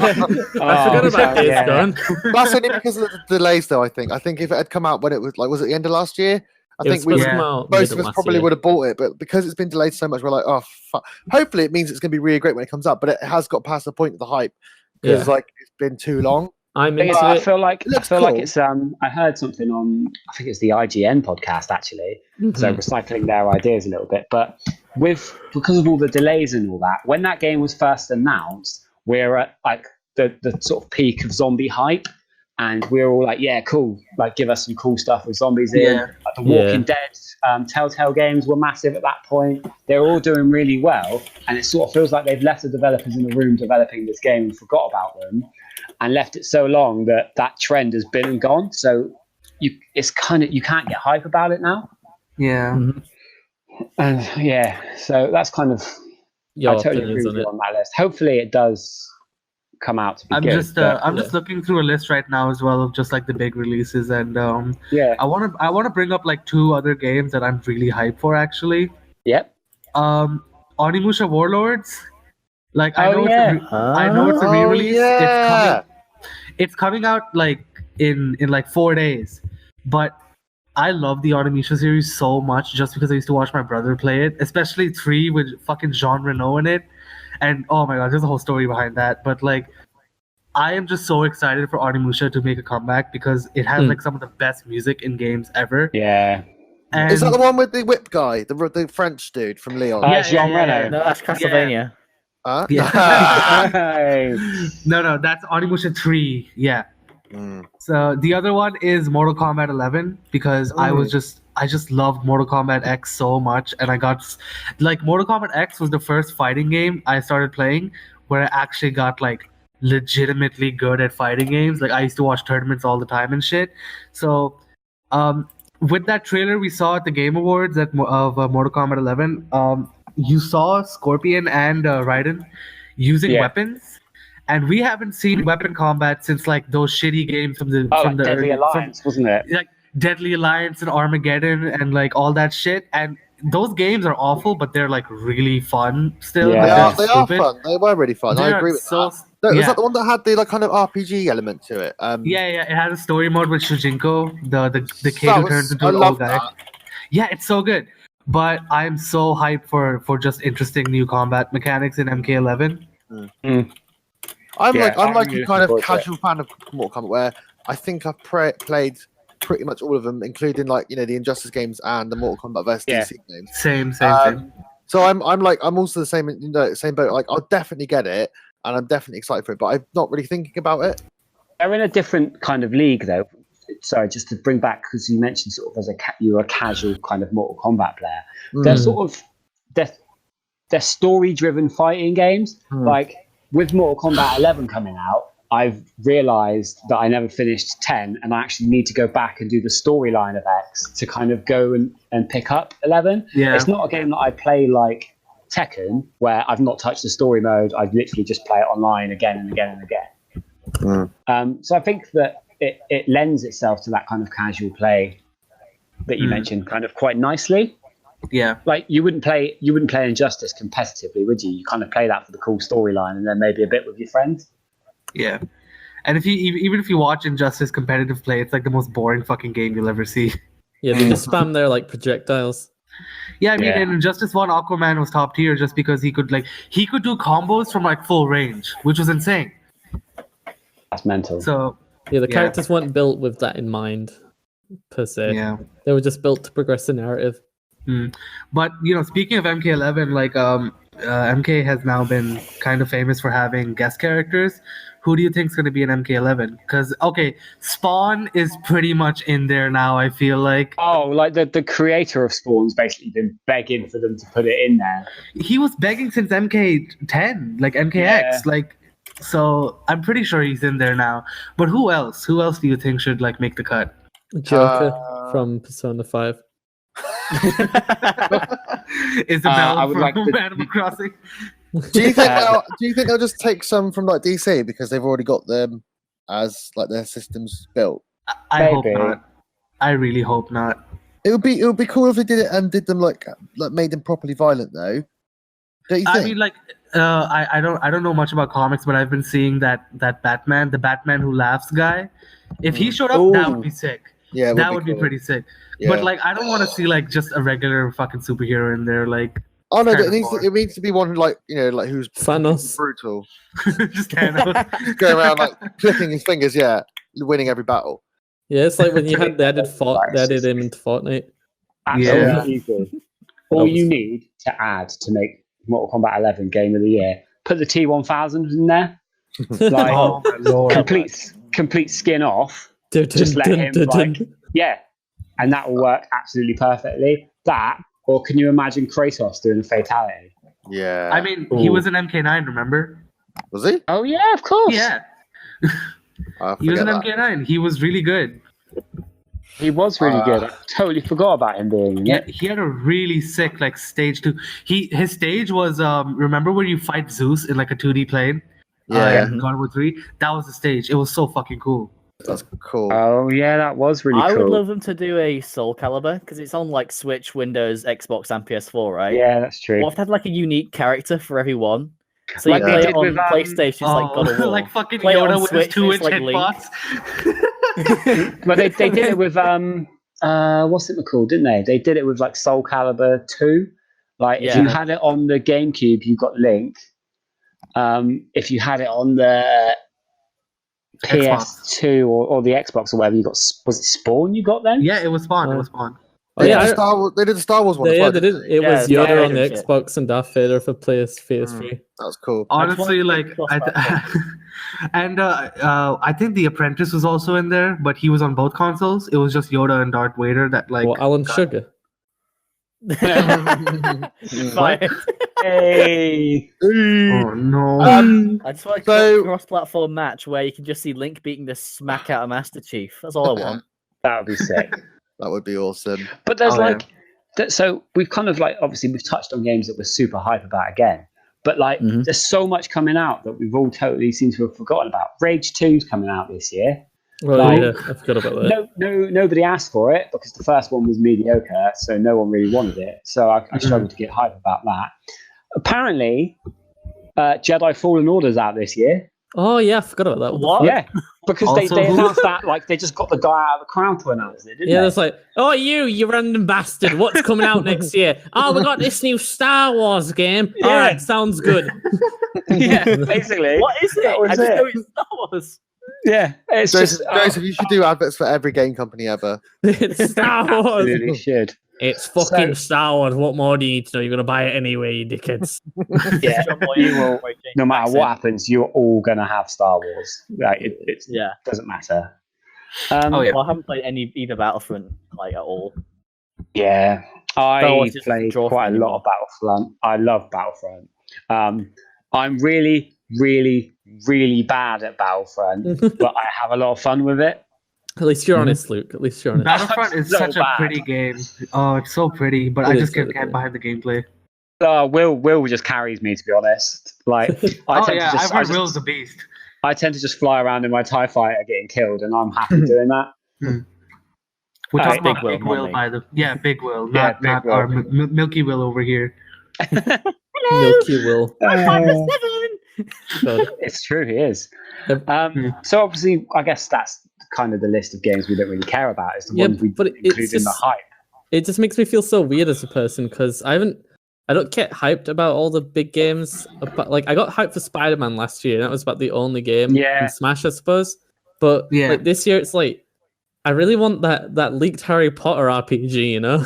forgot about Days Gone.
That's only because of the delays, though. I think if it had come out when it was it the end of last year? I think most of us probably would have bought it, but because it's been delayed so much, we're like, oh fuck. Hopefully, it means it's going to be really great when it comes out, but it has got past the point of the hype because it's been too long.
I'm into
I
it.
feel like it's I heard something on, I think it's the IGN podcast actually. So recycling their ideas a little bit, but because of all the delays and all that, when that game was first announced, we're at the sort of peak of zombie hype, and we're all like, yeah, cool, give us some cool stuff with zombies in. The Walking Dead, Telltale games were massive at that point. They're all doing really well, and it sort of feels like they've left the developers in the room developing this game and forgot about them, and left it so long that trend has been and gone. So you can't get hype about it now.
Yeah.
And so that's kind of I totally agree with you on that list. Hopefully it does come out to be good.
I'm just looking through a list right now as well of just the big releases, and I want to bring up 2 other games that I'm really hyped for actually.
Yep.
Onimusha Warlords. I know it's a re-release.
Yeah.
It's coming out in 4 days, but I love the Onimusha series so much just because I used to watch my brother play it, especially 3 with fucking Jean Reno in it. And oh my god, there's a whole story behind that. But I am just so excited for Onimusha to make a comeback because it has some of the best music in games ever.
Yeah.
And
Is that the one with the whip guy, the French dude from Leon?
Jean Reno.
No, that's Castlevania.
Huh?
Hey.
No, that's Onimusha 3. Yeah.
Mm.
So the other one is Mortal Kombat 11 because I just loved Mortal Kombat X so much, and I got like Mortal Kombat X was the first fighting game I started playing where I actually got like legitimately good at fighting games. Like I used to watch tournaments all the time and shit. So with that trailer we saw at the Game Awards of Mortal Kombat 11, you saw Scorpion and Raiden using weapons, and we haven't seen weapon combat since like those shitty games from the
Like Deadly Alliance, wasn't it?
like Deadly Alliance and Armageddon and like all that shit. And those games are awful, but they're like really fun still.
Yeah.
Like,
They are fun. They were really fun. I agree with that. No,
yeah.
Was that the one that had the like kind of RPG element to it?
Yeah, it has a story mode with Shujinko, the kid
That
who
was-
turns into
I
an
love
old guy.
that.
Yeah, it's so good. But I'm so hyped for just interesting new combat mechanics in MK11.
I'm
Yeah,
like
I'm
a kind of
looking forward to it.
casual fan of Mortal Kombat where I think I've played pretty much all of them, including like the Injustice games and the Mortal Kombat vs
Yeah.
DC games.
Same.
So I'm also the same boat. Like I'll definitely get it, and I'm definitely excited for it, but I'm not really thinking about it.
They're in a different kind of league, though. Sorry, just to bring back, because you mentioned sort of you were a casual kind of Mortal Kombat player. They're sort of they're story-driven fighting games. Like with Mortal Kombat 11 coming out, I've realised that I never finished 10, and I actually need to go back and do the storyline of X to kind of go and pick up 11.
Yeah.
It's not a game that I play like Tekken, where I've not touched the story mode. I literally just play it online again and again and again. So I think that it lends itself to that kind of casual play that you mentioned kind of quite nicely.
Yeah.
Like you wouldn't play Injustice competitively, would you? You kind of play that for the cool storyline and then maybe a bit with your friends.
Yeah. And even if you watch Injustice competitive play, it's like the most boring fucking game you'll ever see.
Yeah, they just spam their like projectiles.
Yeah, I mean,
Yeah.
in Injustice 1, Aquaman was top tier just because he could do combos from like full range, which was insane.
That's mental.
So
Yeah, the
Yeah.
characters weren't built with that in mind, per se.
yeah.
They were just built to progress the narrative.
But speaking of MK11, like MK has now been kind of famous for having guest characters. Who do you think is going to be in MK11? Because Spawn is pretty much in there now. I feel like
Oh, like the creator of Spawn's basically been begging for them to put it in there.
he was begging since MK10, like MKX,
Yeah.
like. So I'm pretty sure he's in there now. But who else? Who else do you think should like make the cut?
Joker from Persona 5.
Isabel
I would
from
like to-
Animal Crossing.
Do you think they'll just take some from like DC because they've already got them as like their systems built?
I hope
Maybe.
not. I really hope not.
It would be cool if they did it and did them like made them properly violent though. Don't you think?
I mean, like, I don't know much about comics, but I've been seeing that Batman, the Batman Who Laughs guy. If he showed up, that would be sick.
yeah, it
That would be
cool.
pretty sick.
Yeah.
But like, I don't want to see like just a regular fucking superhero in there, like
Oh no,
kind
it
of
needs,
boring.
it needs to be one like like who's
Thanos.
brutal,
just Thanos.
going around like clicking his fingers, winning every battle.
Yeah, it's like when you had they added him into Fortnite.
Absolutely easy. All you need to add to make Mortal Kombat 11 Game of the Year, put the T1000 in there. Like,
Oh my lord.
complete skin off.
Dun,
Just let
dun,
him,
dun,
like,
dun.
Yeah, and that will work absolutely perfectly. That, or can you imagine Kratos doing a fatality?
Yeah.
I mean, he was an MK9, remember?
was he?
Oh yeah, of course.
Yeah,
I
he was an
forget that.
MK9. He was really good.
He was really good. I totally forgot about him being in
Yeah,
it.
he had a really sick like stage 2. His stage was remember where you fight Zeus in like a 2D plane?
Yeah,
in God of War 3. That was the stage. It was so fucking cool.
that's cool.
Oh yeah, that was really
I
cool.
would love them to do a Soul Calibur because it's on like Switch, Windows, Xbox, and PS4, right?
Yeah, that's true.
What if they had like a unique character for everyone? So
Like
you
they
play
did
it on
with,
PlayStation, it's like God of War.
like fucking
Play it on
Yoda with his
Switch, it's
2-inch
like Link.
hitbox.
But they did it with what's it called, didn't they? They did it with like Soul Calibur 2. Like if you
Yeah.
had it on the GameCube, you got Link. If you had it on the
Xbox.
PS2 or the Xbox or whatever, you got was it Spawn you got then?
Yeah, it was Spawn. It
Oh.
was Spawn.
Oh,
They,
yeah,
did the Star Wars, they did the Star Wars one. as
yeah,
well,
they
didn't
did. It
Yeah,
was
Darth
Yoda
Vader
on the
and shit.
Xbox and Darth Vader for PS3.
That was cool.
Honestly,
wanted
like,
to cross platform.
and I think The Apprentice was also in there, but he was on both consoles. It was just Yoda and Darth Vader that like.
Well, Alan Sugar.
Fine.
Hey.
Oh no!
I just want
So-
a cross-platform match where you can just see Link beating the smack out of Master Chief. That's all I want.
That would be sick.
That would be awesome.
But there's
Oh, yeah.
like, so we've kind of like, obviously we've touched on games that we're super hype about again. But like,
Mhm.
there's so much coming out that we've all totally seem to have forgotten about. Rage 2's coming out this year.
Well,
Like-
yeah, I forgot about that.
Nobody asked for it because the first one was mediocre, so no one really wanted it. So I struggled to get hype about that. Apparently, Jedi Fallen Order's out this year.
Oh yeah, I forgot about that.
What?
Yeah, because
Also,
they
who-
announced that, like, they just got the guy out of the crowd to announce it, didn't
Yeah,
they?
it's like, oh, you random bastard, what's coming out next year? Oh, we got this new Star Wars game.
Yeah.
All right, sounds good.
Yeah, basically.
What is it?
That was
I just
it.
know it's Star Wars.
Yeah, it's
Joseph,
just
Joseph, you should do adverts for every game company ever.
It's Star Wars.
absolutely should.
It's fucking
So-
Star Wars. What more do you need to know? You're gonna buy it anyway, you dickheads.
Yeah,
John Boyega
you will.
voice change
No matter
accent.
what happens, you're all gonna have Star Wars. Like it
Yeah.
doesn't matter.
Oh, yeah.
Well, I haven't played either Battlefront like at all.
Yeah,
Star
I
Wars just doesn't
played
draw
quite a
from
lot
anymore.
of Battlefront. I love Battlefront. I'm really, really, really bad at Battlefront, but I have a lot of fun with it.
At least you're honest, Luke. At least you're honest.
Battlefront is
so
such
bad.
a pretty game. Oh, it's so pretty, but
It
I
is
just
really
can't get
pretty.
behind the gameplay.
Will just carries me, to be honest. Like I
Oh
tend
yeah,
to just,
I've heard
I,
Will's
just
a beast.
I tend to just fly around in my TIE fighter getting killed, and I'm happy doing that.
We're
Alright,
talking about
Big
Big
Will,
Will,
not me.
by the Big Will,
Yeah,
not
Big
not
Will.
our Milky Will over here.
Milky Will. God.
It's true, he is.
Yep.
So obviously, I guess that's kind of the list of games we don't really care about. Is the
Yeah,
ones we
but it's
include in the
just-
hype.
It just makes me feel so weird as a person because I don't get hyped about all the big games. But like, I got hyped for Spider-Man last year, and that was about the only game
Yeah.
in Smash, I suppose. But
Yeah.
like, this year, it's like I really want that leaked Harry Potter RPG. You know,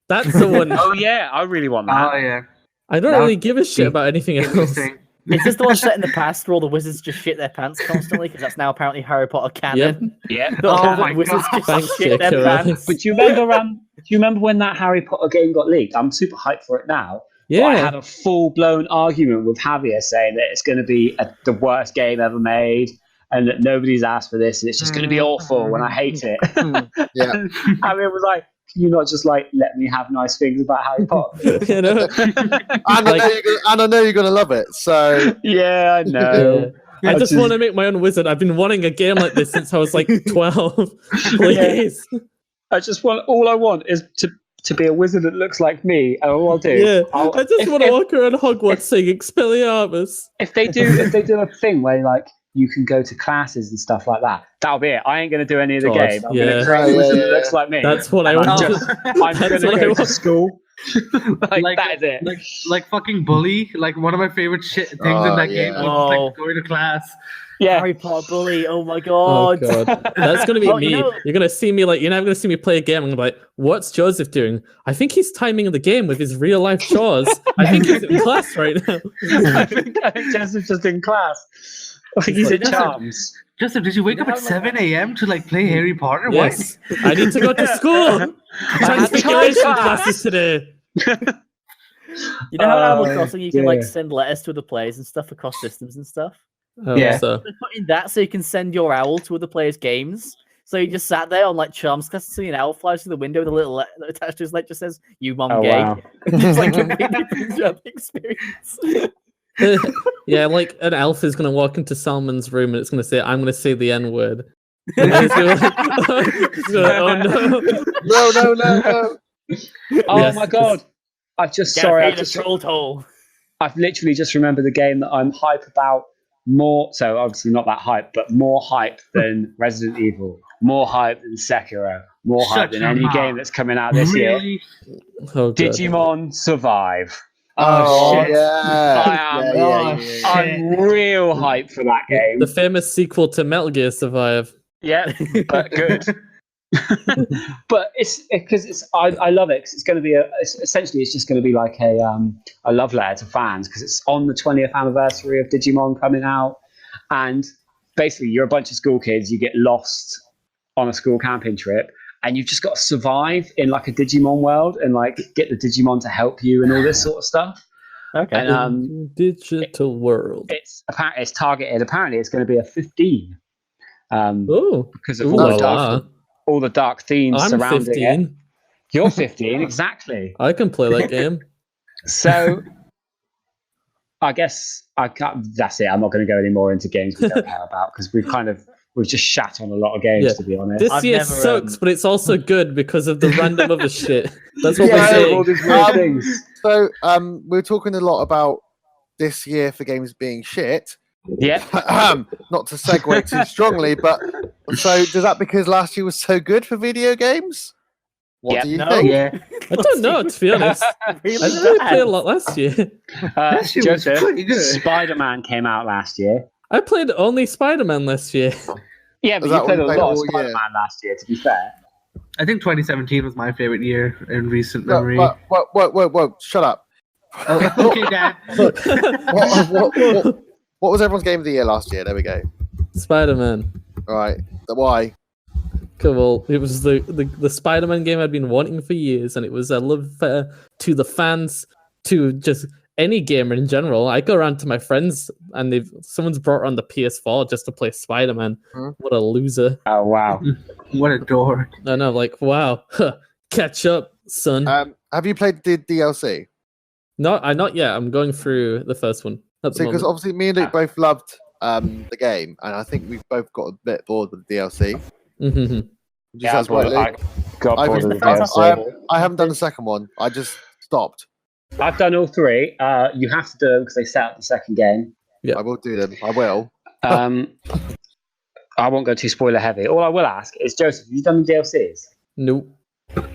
that's the one.
Oh yeah, I really want that.
Oh yeah,
I don't
that
really
would
give a shit
be
about anything else.
interesting.
Is this the one set in the past where all the wizards just shit their pants constantly? Because that's now apparently Harry Potter canon.
Yeah.
The
Oh
all the
my
wizards
God.
just
Thanks,
shit their
J.K. Rowling.
pants.
But do you remember when that Harry Potter game got leaked? I'm super hyped for it now. But I
Yeah,
had a full blown argument with Javier saying that it's going to be the worst game ever made, and that nobody's asked for this, and it's just going to be awful, and I hate it.
Yeah.
And Javier was like, "Can you not just like let me have nice things about Harry Potter?"
you know.
And I know
Like-
you're gonna love it. So
Yeah, I know.
I just
just-
want to make my own wizard. I've been wanting a game like this since I was like 12. Please.
All I want is to be a wizard that looks like me, and all I'll do.
Yeah.
I'll,
I just
if-
want to
if-
walk around Hogwarts saying Expelliarmus.
If they do a thing where like you can go to classes and stuff like that, that'll be it. I ain't gonna do any of the
God,
game. I'm
yeah.
gonna create a
Yeah,
wizard
yeah,
that looks
yeah.
like me.
That's what I
I'm
want.
just- I'm
That's
gonna
what I
go to
want.
school. like
Like-
that is it.
like fucking Bully. Like one of my favorite things in
Oh,
that game
yeah.
was
Oh.
like going to class.
Yeah.
Harry Potter bully. Oh my
Oh
god.
god, that's gonna be
Well,
me.
you know-
You're gonna see me like you're never gonna see me play a game. I'm gonna be like, "What's Joseph doing? I think he's timing the game with his real life chores. I think he's in class right now."
I think Joseph's just in class. He's in
Joseph-
charms.
Joseph, did you wake up at 7 a.m. to like play Harry Potter? What?
Yes, I need to go to school. Transfiguration classes today.
You know how Animal
Oh,
Crossing you can like
dear.
send letters to other players and stuff across systems and stuff?
Oh,
Yeah.
so
They're putting that so you can send your owl to other players' games. So you just sat there on like Charms class, see an owl flies through the window with a little letter attached to his leg just says, "You mum
Oh,
gay."
wow.
It's like completely brings you out the experience.
yeah, like an elf is gonna walk into Salmon's room and it's gonna say, "I'm gonna say the N word." And he's gonna be like, he's gonna be like, oh no!
no.
Oh
Yes,
my god! I've literally just remembered the game that I'm hype about more. So obviously not that hype, but more hype than Resident Evil, more hype than Sekiro, more
Shut
hype than
your
any
mouth.
game that's coming out this year.
Really?
Oh, God.
Digimon Survive.
Oh,
shit.
yeah.
I am-
Oh,
I'm real hype for that game.
The famous sequel to Metal Gear Survive.
Yeah, but good. But it's because I love it because it's going to be essentially it's just going to be like a love letter to fans because it's on the 20th anniversary of Digimon coming out, and basically you're a bunch of school kids, you get lost on a school camping trip, and you've just got to survive in like a Digimon world and like get the Digimon to help you and all this sort of stuff.
Okay.
And
Digital world.
it's targeted. Apparently, it's going to be a 15.
Oh,
because of
ooh la la.
all the dark themes
I'm
surrounding
15.
it. You're 15, exactly.
I can play that game.
So I guess I can't. That's it. I'm not going to go any more into games we don't care about because we've just shat on a lot of games,
Yeah.
to be honest.
This
I've
year
never,
sucks, but it's also good because of the random other shit. That's what
Yeah,
we're
all
saying.
these weird things.
So we're talking a lot about this year for games being shit.
Yeah.
Not to segue too strongly, but so does that because last year was so good for video games? What
Yeah.
do you
No.
think?
Yeah.
I don't know, to be honest. I
Really
didn't really
bad.
play a lot last year.
That shit was
Joseph,
pretty good.
Spider-Man came out last year.
I played only Spider-Man last year.
Yeah, but
Was that
you played a
what you played
lot of
all year?
Spider-Man last year, to be fair.
I think 2017 was my favorite year in recent
No,
memory.
whoa, shut up.
Oh, okay, Dad.
What was everyone's game of the year last year? There we go.
Spider-Man.
All right. Why?
Okay, well, it was the Spider-Man game I'd been wanting for years, and it was a love affair to the fans, to just any gamer in general. I go around to my friends, and someone's brought around the PS4 just to play Spider-Man.
Hmm.
What a loser!
Oh, wow.
What a dork.
And I'm like, wow, catch up, son.
Have you played the DLC?
Not yet. I'm going through the first one at the
See, because
moment.
obviously me and Luke both loved the game, and I think we've both got a bit bored with the DLC.
Mhm.
Would you
Yeah,
say that's right, Luke?
I got
I
bored of the
think-
DLC.
I haven't done the second one. I just stopped.
I've done all three. You have to do them because they set up the second game.
Yeah.
I will do them. I will.
I won't go too spoiler heavy. All I will ask is, Joseph, have you done the DLCs?
Nope.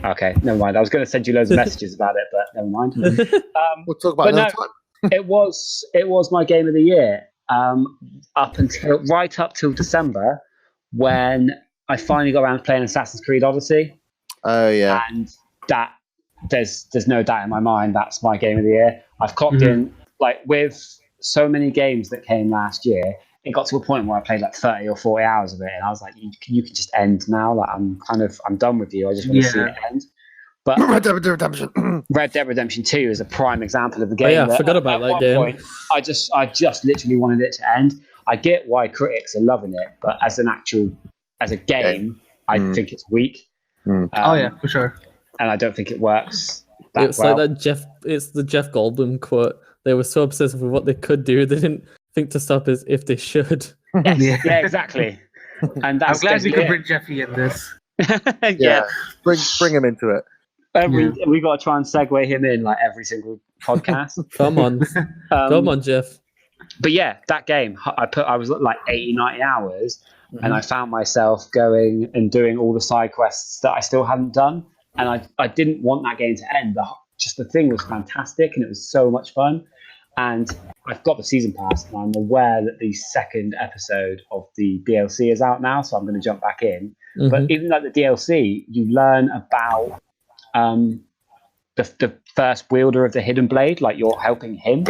Okay, never mind. I was going to send you loads of messages about it, but never mind.
We'll talk about
But
it another time.
it was my game of the year right up till December when I finally got around to playing Assassin's Creed Odyssey,
Oh yeah.
and that there's no doubt in my mind that's my game of the year. I've clocked in like with so many games that came last year. It got to a point where I played like 30 or 40 hours of it, and I was like, you can just end now. Like I'm done with you. I just want to see it end. But
Red Dead Redemption.
Red Dead Redemption 2 is a prime example of the game.
Oh, yeah, I
that
forgot about
at
that
one
game.
point, I just literally wanted it to end. I get why critics are loving it, but as a game, I think it's weak.
Mm.
Oh, yeah, for sure.
And I don't think it works that
It's
well.
like that it's the Jeff Goldblum quote. They were so obsessed with what they could do, they didn't think to stop as if they should.
Yes, yeah, exactly. And
I'm
that's
glad we
basically
could
it.
bring Jeffy in this.
Yeah.
Bring him into it.
We got to try and segue him in like every single podcast.
Come on. Come on, Jeff.
But yeah, that game, I was like 80, 90 hours, and I found myself going and doing all the side quests that I still hadn't done. And I didn't want that game to end. The thing was fantastic, and it was so much fun. And I've got the season pass, and I'm aware that the second episode of the DLC is out now, so I'm going to jump back in.
Mhm.
But even like the DLC, you learn about the first wielder of the hidden blade, like you're helping him.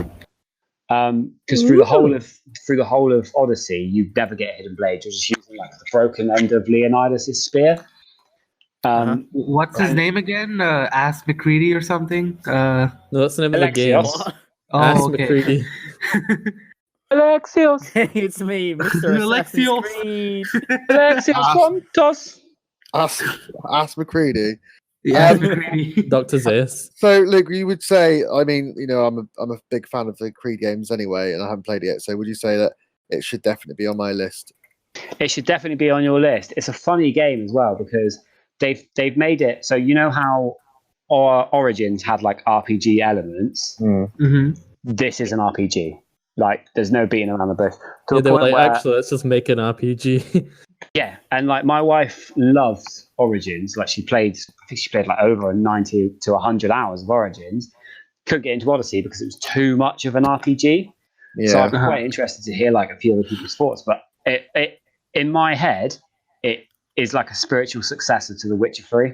Because through the whole of Odyssey, you never get a hidden blade. You're just using like the broken end of Leonidas' spear.
What's his name again? Ask McCready or something?
No, that's the name of the game.
Alexios.
Ask
Oh, okay.
McCready.
Alexios,
It's me, Mr. Assassin's
Alexios.
Creed.
Alexios, Quantos.
Ask McCready.
Yeah, McCready.
Dr. Zeus.
So, Luke, you would say, I mean, you know, I'm a big fan of the Creed games anyway, and I haven't played it yet. So, would you say that it should definitely be on my list?
It should definitely be on your list. It's a funny game as well because they've made it so you know how Origins had like RPG elements.
Mm-hmm.
This is an RPG. Like, there's no beating around the bush. To
Yeah,
a
they were
point
like,
where-
actually, let's just make an RPG.
Yeah, and like my wife loves Origins. Like I think she played like over 90 to 100 hours of Origins. Couldn't get into Odyssey because it was too much of an RPG. So
Yeah.
I'd be quite interested to hear like a few other people's thoughts. But it in my head, it is like a spiritual successor to The Witcher 3.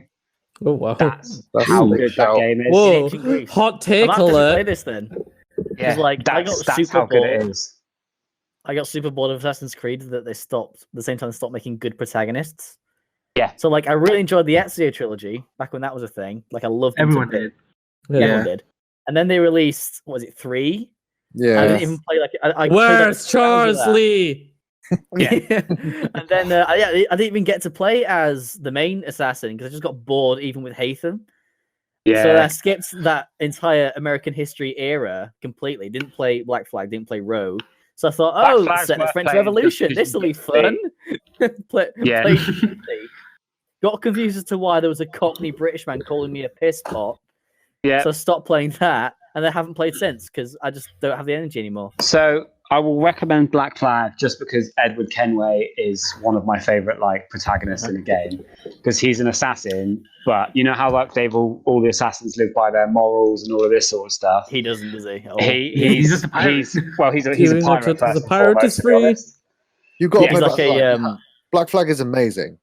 Oh wow!
That's
That's
how
a big
good
shout.
that game is.
Whoa!
Ancient Greece.
Hot
I
take
might have to play
alert!
this then.
Yeah,
like, I
that's
got super
how good it
bored.
is.
I got super bored of Assassin's Creed that they stopped the same time they stopped making good protagonists.
Yeah.
So like I really enjoyed the Ezio trilogy back when that was a thing. Like I loved them to
Everyone
bits.
did.
Yeah.
Everyone did. And then they released what was it 3? I
Yeah.
didn't even play like I played, like,
Where's
2 hours of
Charles
that.
Lee?
Yeah.
And then I didn't even get to play as the main assassin because I just got bored even with Hatham.
Yeah.
So I skipped that entire American history era completely. Didn't play Black Flag, didn't play Rogue. So I thought,
Black
oh,
Flag's
set the
worth
French
playing
Revolution.
just
This will be
because
fun.
Yeah.
Played Unity. Got confused as to why there was a Cockney British man calling me a piss pot.
Yeah.
So I stopped playing that, and I haven't played since because I just don't have the energy anymore.
So I will recommend Black Flag just because Edward Kenway is one of my favorite like protagonists in a game because he's an assassin. But you know how like all the assassins live by their morals and all of this sort of stuff.
He doesn't, does he? Oh.
He's
just a pirate.
he's a pirate.
Doing
First
it as a
and
pirate
foremost,
is
to be
free.
honest.
You've got to
Yeah,
play
He's
Black
like
Flag.
a
Black Flag is amazing.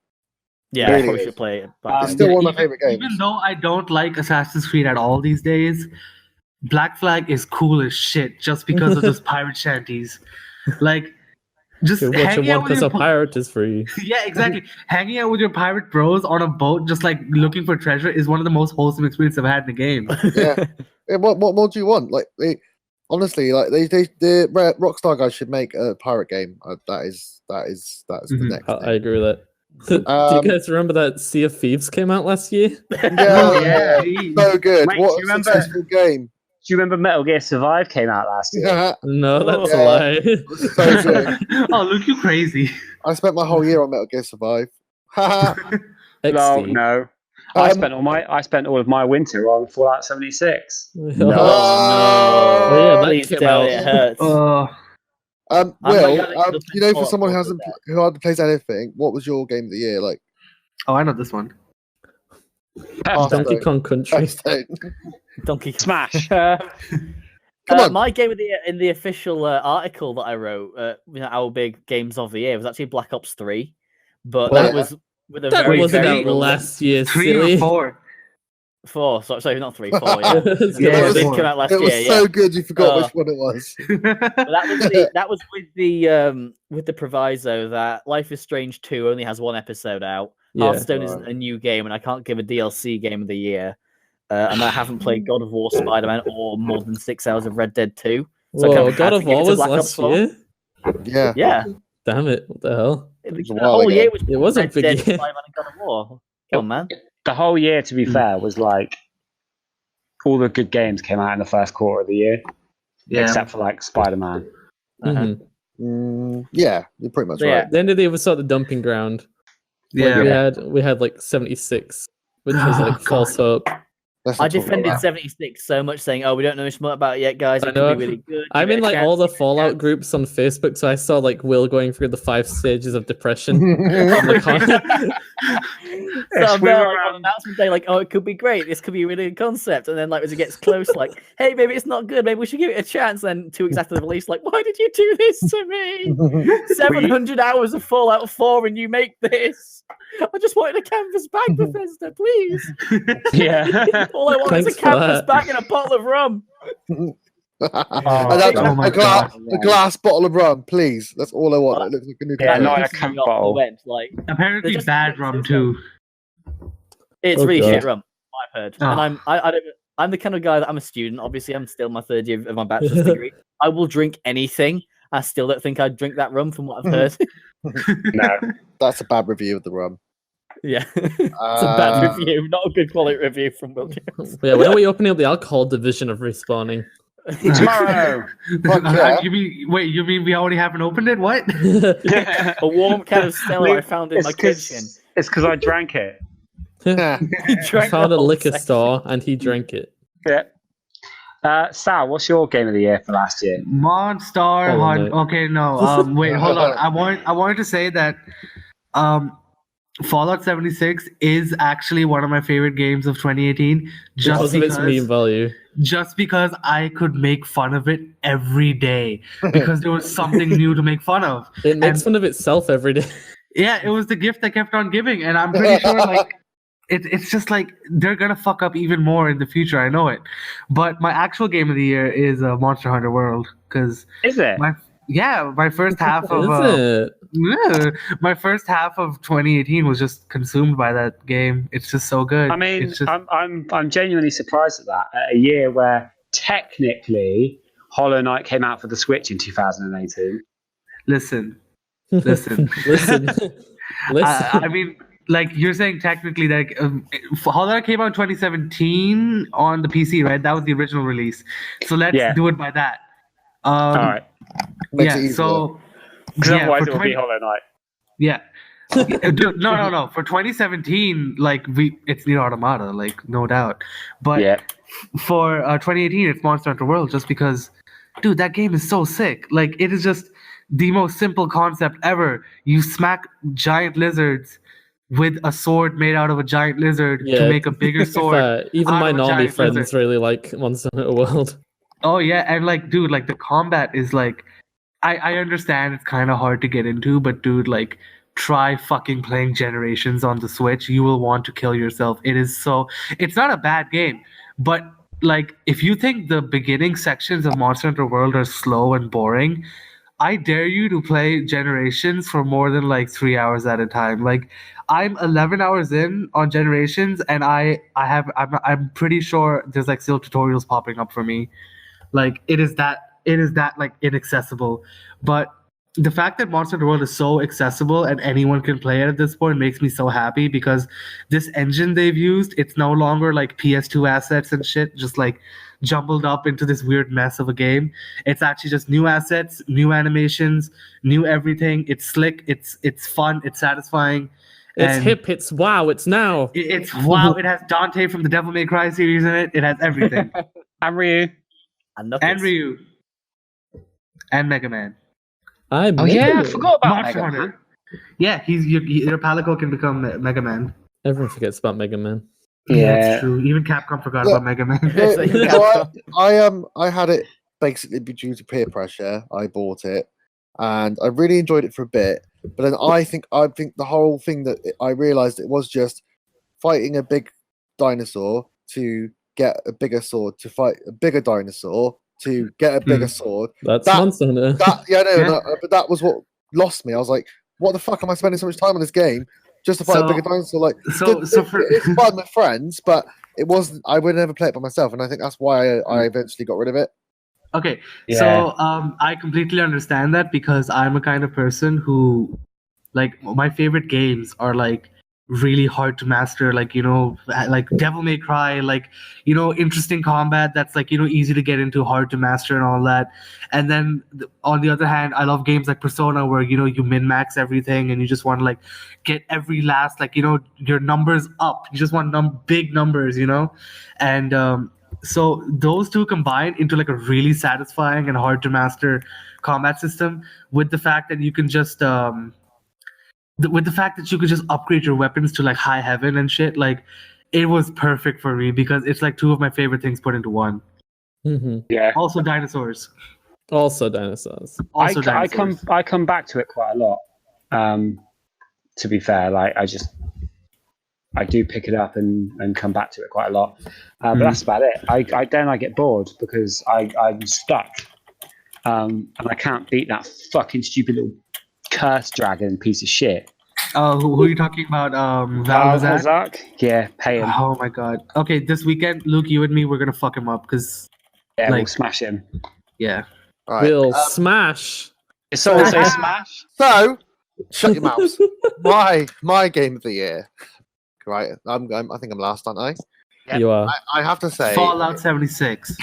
yeah.
Really
I probably
is.
should play it.
It's still one of my
Even-
favorite games.
Even though I don't like Assassin's Creed at all these days, Black Flag is cool as shit just because of those pirate shanties. Like, just
What you
hanging out
want
with
because
your
a pirate is free.
yeah, exactly. Hanging out with your pirate bros on a boat, just like looking for treasure, is one of the most wholesome experiences I've had in a game.
Yeah. What more do you want? Like, honestly, like the Rockstar guys should make a pirate game. That is the
Mhm.
next.
I
thing.
agree with that. Do you guys remember that Sea of Thieves came out last year?
Yeah, so good.
Mate,
What
do
a
you remember-
successful game.
Do you remember Metal Gear Survive came out last year?
Yeah,
No, that's
Yeah.
a lie.
it was so good.
Oh, look, you crazy.
I spent my whole year on Metal Gear Survive. Haha.
No,
XD.
no. I
Um,
spent all of my winter on Fallout 76.
Oh,
No.
Oh, yeah, that
Please
came
tell
out.
me it hurts. I'm not
Will,
gonna look
you know, for
at
someone who
what
hasn't,
was
who hardly plays anything, what was your game of the year? Like,
Oh, I know this one.
Hearthstone.
Donkey Kong Country.
Hearthstone.
Donkey Kong.
Smash.
Come on.
My game of the year in the official article that I wrote, our big games of the year, was actually Black Ops 3, but
Well,
that
yeah.
was with a
That
very
wasn't
very
out last year,
3
silly.
or 4.
4. Sorry, not 3, 4. Yeah,
Yeah,
it
it
did
was
come out last
It was
year.
so
Yeah,
good you forgot
Oh.
which one it was.
but that was with the proviso that Life is Strange 2 only has 1 episode out.
Yeah.
Hearthstone isn't a new game, and I can't give a DLC game of the year. And I haven't played God of War, Spider-Man, or more than 6 hours of Red Dead 2. So I kind
Whoa,
of had
God
to
of
give it
War
to
was
Black Ops
last
4.
year?
Yeah.
Yeah,
Damn it, what the hell?
was a
the
while
whole
ago.
year was
It was a
Red
big
Dead,
year.
Spider-Man, and God of War. Come on, man.
The whole year, to be fair, was like all the good games came out in the first quarter of the year,
Yeah.
except for like Spider-Man.
Uh-huh.
Mhm.
Yeah, you're pretty much
So, yeah.
right.
The end of the year was sort of the dumping ground. Like,
Yeah.
we had like 76, which was like
Oh,
false hope.
Let's
I
not talk about
defended
that.
76 so much, saying, "Oh, we don't know much more about it yet, guys.
I
It
know.
could be really good."
I'm
Give it
in
a
like
chance,
all the
give it a
Fallout
chance."
groups on Facebook, so I saw like Will going through the 5 stages of depression. I'm like, huh?
So I'm
we
there,
were,
like, on announcement day, like, "Oh, it could be great. This could be a really good concept." And then, like, as it gets close, like, "Hey, maybe it's not good. Maybe we should give it a chance." Then 2 weeks after the release, like, "Why did you do this to me? 700 hours of Fallout 4, and you make this. I just wanted a canvas bag, Bethesda, please.
Yeah.
All I want is
Thanks
a
for
canvas
that.
bag and a bottle of rum."
And that's
Oh my
a glass bottle of rum, please. That's all I want. It looks like a new
Yeah,
can.
not a
Pisses me
Coke
off
bottle.
the went, like,
Apparently
They're just
bad rum too.
it's
Oh,
really
God.
shit rum, I've heard.
Oh.
And I'm the kind of guy that I'm a student. Obviously, I'm still in my 3rd year of my bachelor's degree. I will drink anything. I still don't think I'd drink that rum from what I've heard.
No.
That's a bad review of the rum.
Yeah, it's a bad
Uh,
review, not a good quality review from Will Jones.
Yeah, when are we opening up the alcohol division of Respawning?
Tomorrow.
Fuck yeah.
You mean we already haven't opened it? What?
A warm can of Stella I found in my kitchen.
It's because I drank it.
Yeah.
He
I
drank
found
the
a
whole
liquor
section.
store and he drank it.
Yeah. Sal, what's your game of the year for last year?
Monstar
Oh,
Hunt.
no.
Okay, no. Wait, hold on. I wanted to say that Fallout 76 is actually one of my favorite games of 2018.
Because of its meme value.
Just because I could make fun of it every day because there was something new to make fun of.
It makes
And-
fun of itself every day.
Yeah, it was the gift that kept on giving, and I'm pretty sure like it's just like they're gonna fuck up even more in the future. I know it, but my actual game of the year is Monster Hunter World because
Is it?
my first half of
Is it?
my first half of 2018 was just consumed by that game. It's just so good.
I mean,
it's just,
I'm genuinely surprised at that. At a year where technically Hollow Knight came out for the Switch in 2018.
listen.
listen.
I mean, like you're saying, technically, like Hollow Knight came out in 2017 on the PC, right? That was the original release. So let's do it by that.
All right.
Makes it
Yeah.
easier.
So
Because otherwise
for
it would be Hollow Knight.
yeah. Dude, no. For 2017, like it's Nier Automata, like no doubt. But
Yeah.
for 2018, it's Monster Hunter World, just because, dude, that game is so sick. Like it is just the most simple concept ever. You smack giant lizards with a sword made out of a giant lizard to make a bigger sword.
Even
out
my
of a
normie
giant
friends
lizard.
really like Monster Hunter World.
Oh yeah, and like, dude, like the combat is like, I understand it's kind of hard to get into, but dude, like, try fucking playing Generations on the Switch. You will want to kill yourself. It's not a bad game, but like, if you think the beginning sections of Monster Hunter World are slow and boring, I dare you to play Generations for more than like 3 hours at a time. Like, I'm 11 hours in on Generations, and I'm pretty sure there's like still tutorials popping up for me. Like it is that like inaccessible. But the fact that Monster Hunter World is so accessible and anyone can play it at this point makes me so happy, because this engine they've used, it's no longer like PS2 assets and shit just like jumbled up into this weird mess of a game. It's actually just new assets, new animations, new everything. It's slick, it's fun, it's satisfying.
It's
and
hip, it's wow, it's now.
It's wow. It has Dante from the Devil May Cry series in it. It has everything.
And Ryu.
And Knuckles.
And Ryu. And Mega Man.
I forgot about
Monster
Mega
Hunter.
Man.
Yeah, your Palico can become Mega Man.
Everyone forgets about Mega Man.
That's true. Even Capcom forgot about Mega Man.
I had it basically due to peer pressure. I bought it, and I really enjoyed it for a bit. But then I think the whole thing that I realized it was just fighting a big dinosaur to get a bigger sword, to fight a bigger dinosaur to get a bigger sword.
That's Monster Hunter.
But that was what lost me. I was like, what the fuck am I spending so much time on this game just to fight a bigger dinosaur? Like, it's fun with friends, but it wasn't. I would never play it by myself, and I think that's why I eventually got rid of it.
Okay, so I completely understand that, because I'm a kind of person who, like, my favorite games are like really hard to master, like, you know, like Devil May Cry, like, you know, interesting combat that's like, you know, easy to get into, hard to master and all that. And then on the other hand, I love games like Persona where, you know, you min-max everything and you just want to like get every last, like, you know, your numbers up. You just want big numbers, you know? And so those two combined into like a really satisfying and hard to master combat system, with the fact that you can just with the fact that you could just upgrade your weapons to like high heaven and shit, like, it was perfect for me, because it's like two of my favorite things put into one.
Mm-hmm.
Yeah.
Also dinosaurs.
I come back to it quite a lot. To be fair, like I do pick it up and come back to it quite a lot. But that's about it. I get bored because I'm stuck. And I can't beat that fucking stupid little curse dragon piece of shit.
Who are you talking about? Valazak?
Yeah, pay him.
Oh my god. Okay, this weekend, Luke, you and me, we're gonna fuck him up, because
we'll smash him.
Yeah.
All right.
We'll smash.
It's someone say smash.
So, shut your mouths. My game of the year. Right, I think I'm last, aren't I?
Yeah. You are.
I have to say,
Fallout 76.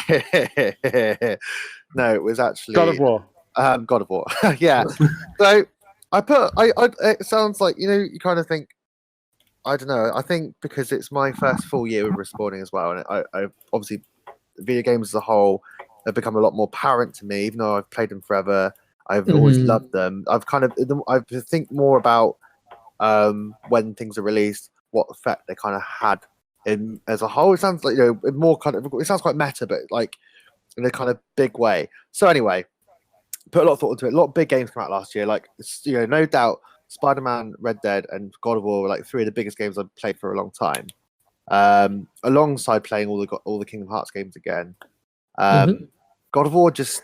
No, it was actually
God of War.
God of War. Yeah. So it sounds like, you know, you kind of think, I don't know. I think because it's my first full year with Respawning as well, and I obviously video games as a whole have become a lot more apparent to me. Even though I've played them forever, I've always loved them. I think more about when things are released, what effect they kind of had as a whole. It sounds like, you know, more kind of, it sounds quite meta, but like in a kind of big way. So anyway, put a lot of thought into it. A lot of big games come out last year. Like, you know, no doubt Spider-Man, Red Dead, and God of War were like 3 of the biggest games I've played for a long time. Alongside playing all the Kingdom Hearts games again. God of War just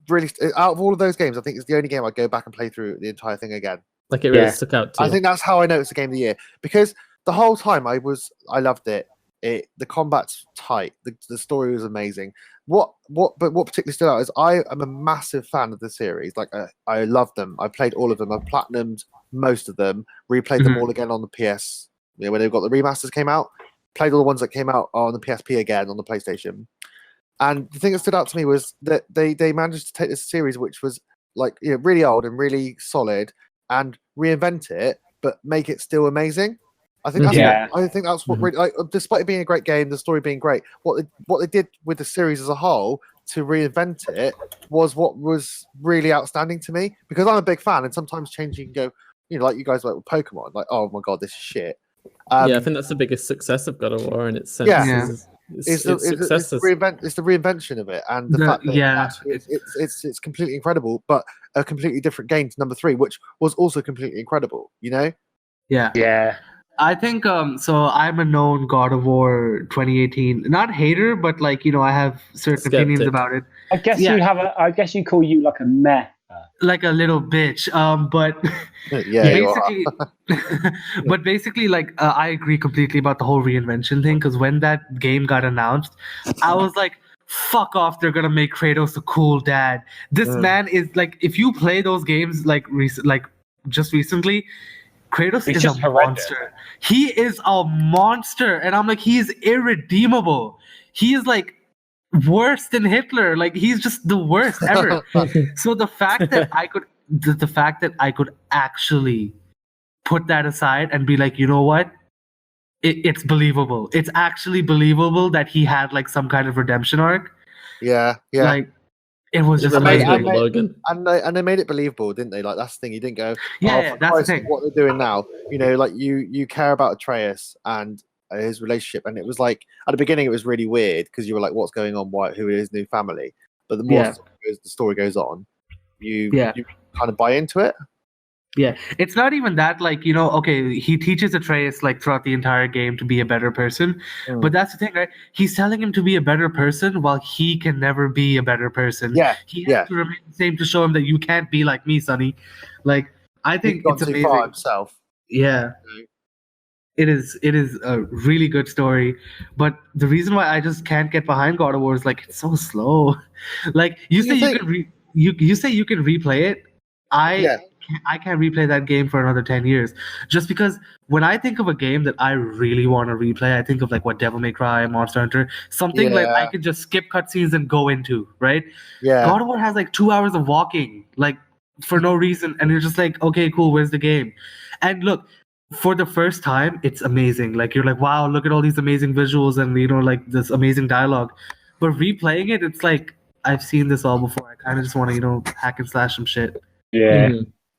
really, out of all of those games, I think it's the only game I'd go back and play through the entire thing again.
Like it really stuck out to you.
I think that's how I know it's the game of the year, because the whole time I loved it. The combat's tight. The story was amazing. What particularly stood out is I am a massive fan of the series. Like I love them. I played all of them. I've platinumed most of them. Replayed them all again on the PS. When they've got the remasters came out. Played all the ones that came out on the PSP again on the PlayStation. And the thing that stood out to me was that they managed to take this series, which was like really old and really solid, and reinvent it, but make it still amazing. I think that's what really, like, despite it being a great game, the story being great, what they did with the series as a whole to reinvent it was what was really outstanding to me, because I'm a big fan, and sometimes changing go, like you guys like with Pokemon, like, oh my god, this is shit.
I think that's the biggest success of God of War in its sense.
It's the reinvention of it, and the fact that it's completely incredible, but a completely different game to number 3, which was also completely incredible.
Yeah.
I think so. I'm a known God of War 2018 not hater, but like I have certain opinions about it.
I guess I guess you call you like a meh.
Like a little bitch, but basically, like I agree completely about the whole reinvention thing. Because when that game got announced, I was like, "Fuck off! They're gonna make Kratos a cool dad." This man is like, if you play those games just recently, Kratos is a monster. He is a monster, and I'm like, he's irredeemable. He is like worse than Hitler. Like, he's just the worst ever. So the fact that I could actually put that aside and be like, you know what? It's believable. It's actually believable that he had like some kind of redemption arc.
Yeah.
Like, it was just
amazing.
amazing.
And they made it believable, didn't they? Like, that's the thing. You didn't go,
that's the thing.
What they're doing now. Like you care about Atreus and his relationship, and it was like at the beginning it was really weird because you were like, what's going on? Who is his new family? But the more the story goes on, you kind of buy into it.
Yeah, it's not even that, like, okay, he teaches Atreus like throughout the entire game to be a better person, but that's the thing, right? He's telling him to be a better person while he can never be a better person. He has to remain the same to show him that you can't be like me, Sonny. Like, I think it's amazing.
Far himself.
Yeah. It is a really good story, but the reason why I just can't get behind God of War is like, it's so slow. Like, you say you can replay it. I can't replay that game for another 10 years, just because when I think of a game that I really want to replay, I think of like what Devil May Cry, Monster Hunter, something like I could just skip cutscenes and go into, right? Yeah. God of War has like 2 hours of walking, like, for no reason, and you're just like, okay, cool, where's the game? And look, for the first time, it's amazing. Like, you're like, wow, look at all these amazing visuals and like this amazing dialogue. But replaying it, it's like, I've seen this all before. I kind of just want to hack and slash some shit.
Yeah.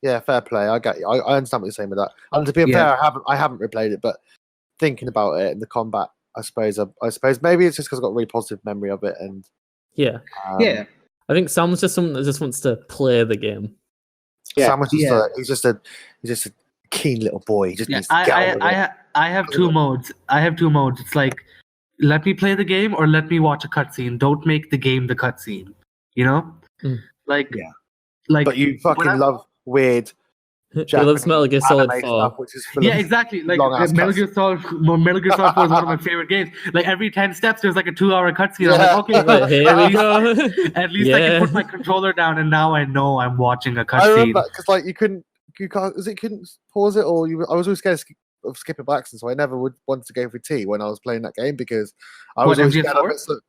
Yeah, fair play. I get you. I understand what you're saying with that. And to be fair, I haven't replayed it, but thinking about it and the combat, I suppose maybe it's just because I've got a really positive memory of it. And
I think Sam's just someone that just wants to play the game.
Yeah. Sam was he's just a keen little boy. He just needs to get on with it.
I have two modes. It's like, let me play the game or let me watch a cutscene. Don't make the game the cutscene. Like,
but you fucking love weird.
He loves Metal Gear Solid 4.
Exactly. Like, Metal Gear Solid 4 is one of my favorite games. Like, every 10 steps, there's like a 2-hour cutscene. I'm like, okay,
here we go.
At least I can put my controller down, and now I know I'm watching a cutscene.
I remember because like you couldn't pause it, or I was always scared of skipping by accident, so I never would want to go for tea when I was playing that game because I was always scared because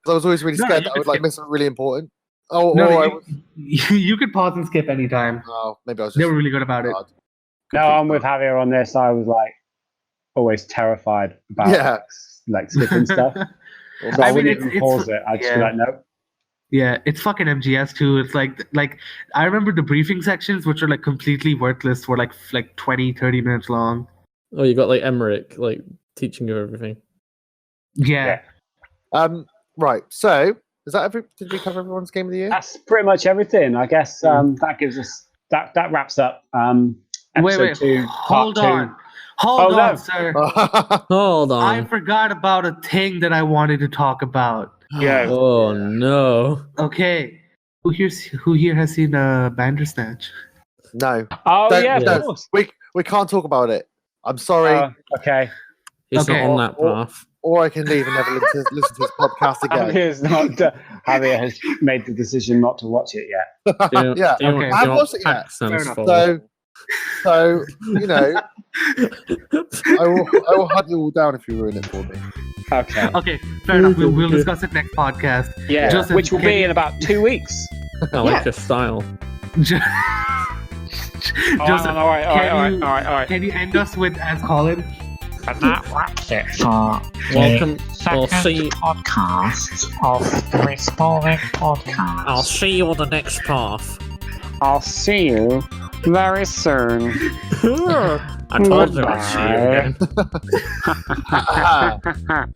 I was always really scared that I would like miss something really important.
You could pause and skip anytime.
Oh, maybe I was.
They were really good about it.
No, I'm with Javier on this. I was like always terrified about like skipping stuff. I wouldn't even pause it. I'd just be like, nope.
Yeah, it's fucking MGS too. It's like I remember the briefing sections, which are like completely worthless, were like 20, 30 minutes long.
Oh, you got like Emmerich like teaching you everything.
Yeah.
Right. So. Is that did we cover everyone's game of the year?
That's pretty much everything. I guess that gives us that wraps up.
Wait,
two,
hold
part
on.
two.
Hold
Oh,
on,
no.
sir.
Hold
I
on.
forgot about a thing that I wanted to talk about.
Yeah.
Oh no.
Okay. Who here has seen Bandersnatch?
No,
Oh
Don't-
yeah,
no.
of course.
we can't talk about it. I'm sorry.
Okay.
He's
Okay.
not on that path.
Or I can leave and never listen to this podcast again.
Javier has made the decision not to watch it yet.
Yeah.
Okay.
I haven't watched it yet.
Fair enough.
So you know, I will hunt you all down if you ruin it for me.
Okay.
Okay, fair enough. We'll discuss it next podcast.
Yeah.
Joseph,
Which will
can
be
you-
in about 2 weeks.
I like your style.
Joseph,
All right.
can you end us with as Colin?
And that wraps it for
Welcome.
the
I'll
second
see.
podcast of the Respawning Podcast.
I'll see you on the next path.
I'll see you very soon.
I told you I'd see you again.
Goodbye.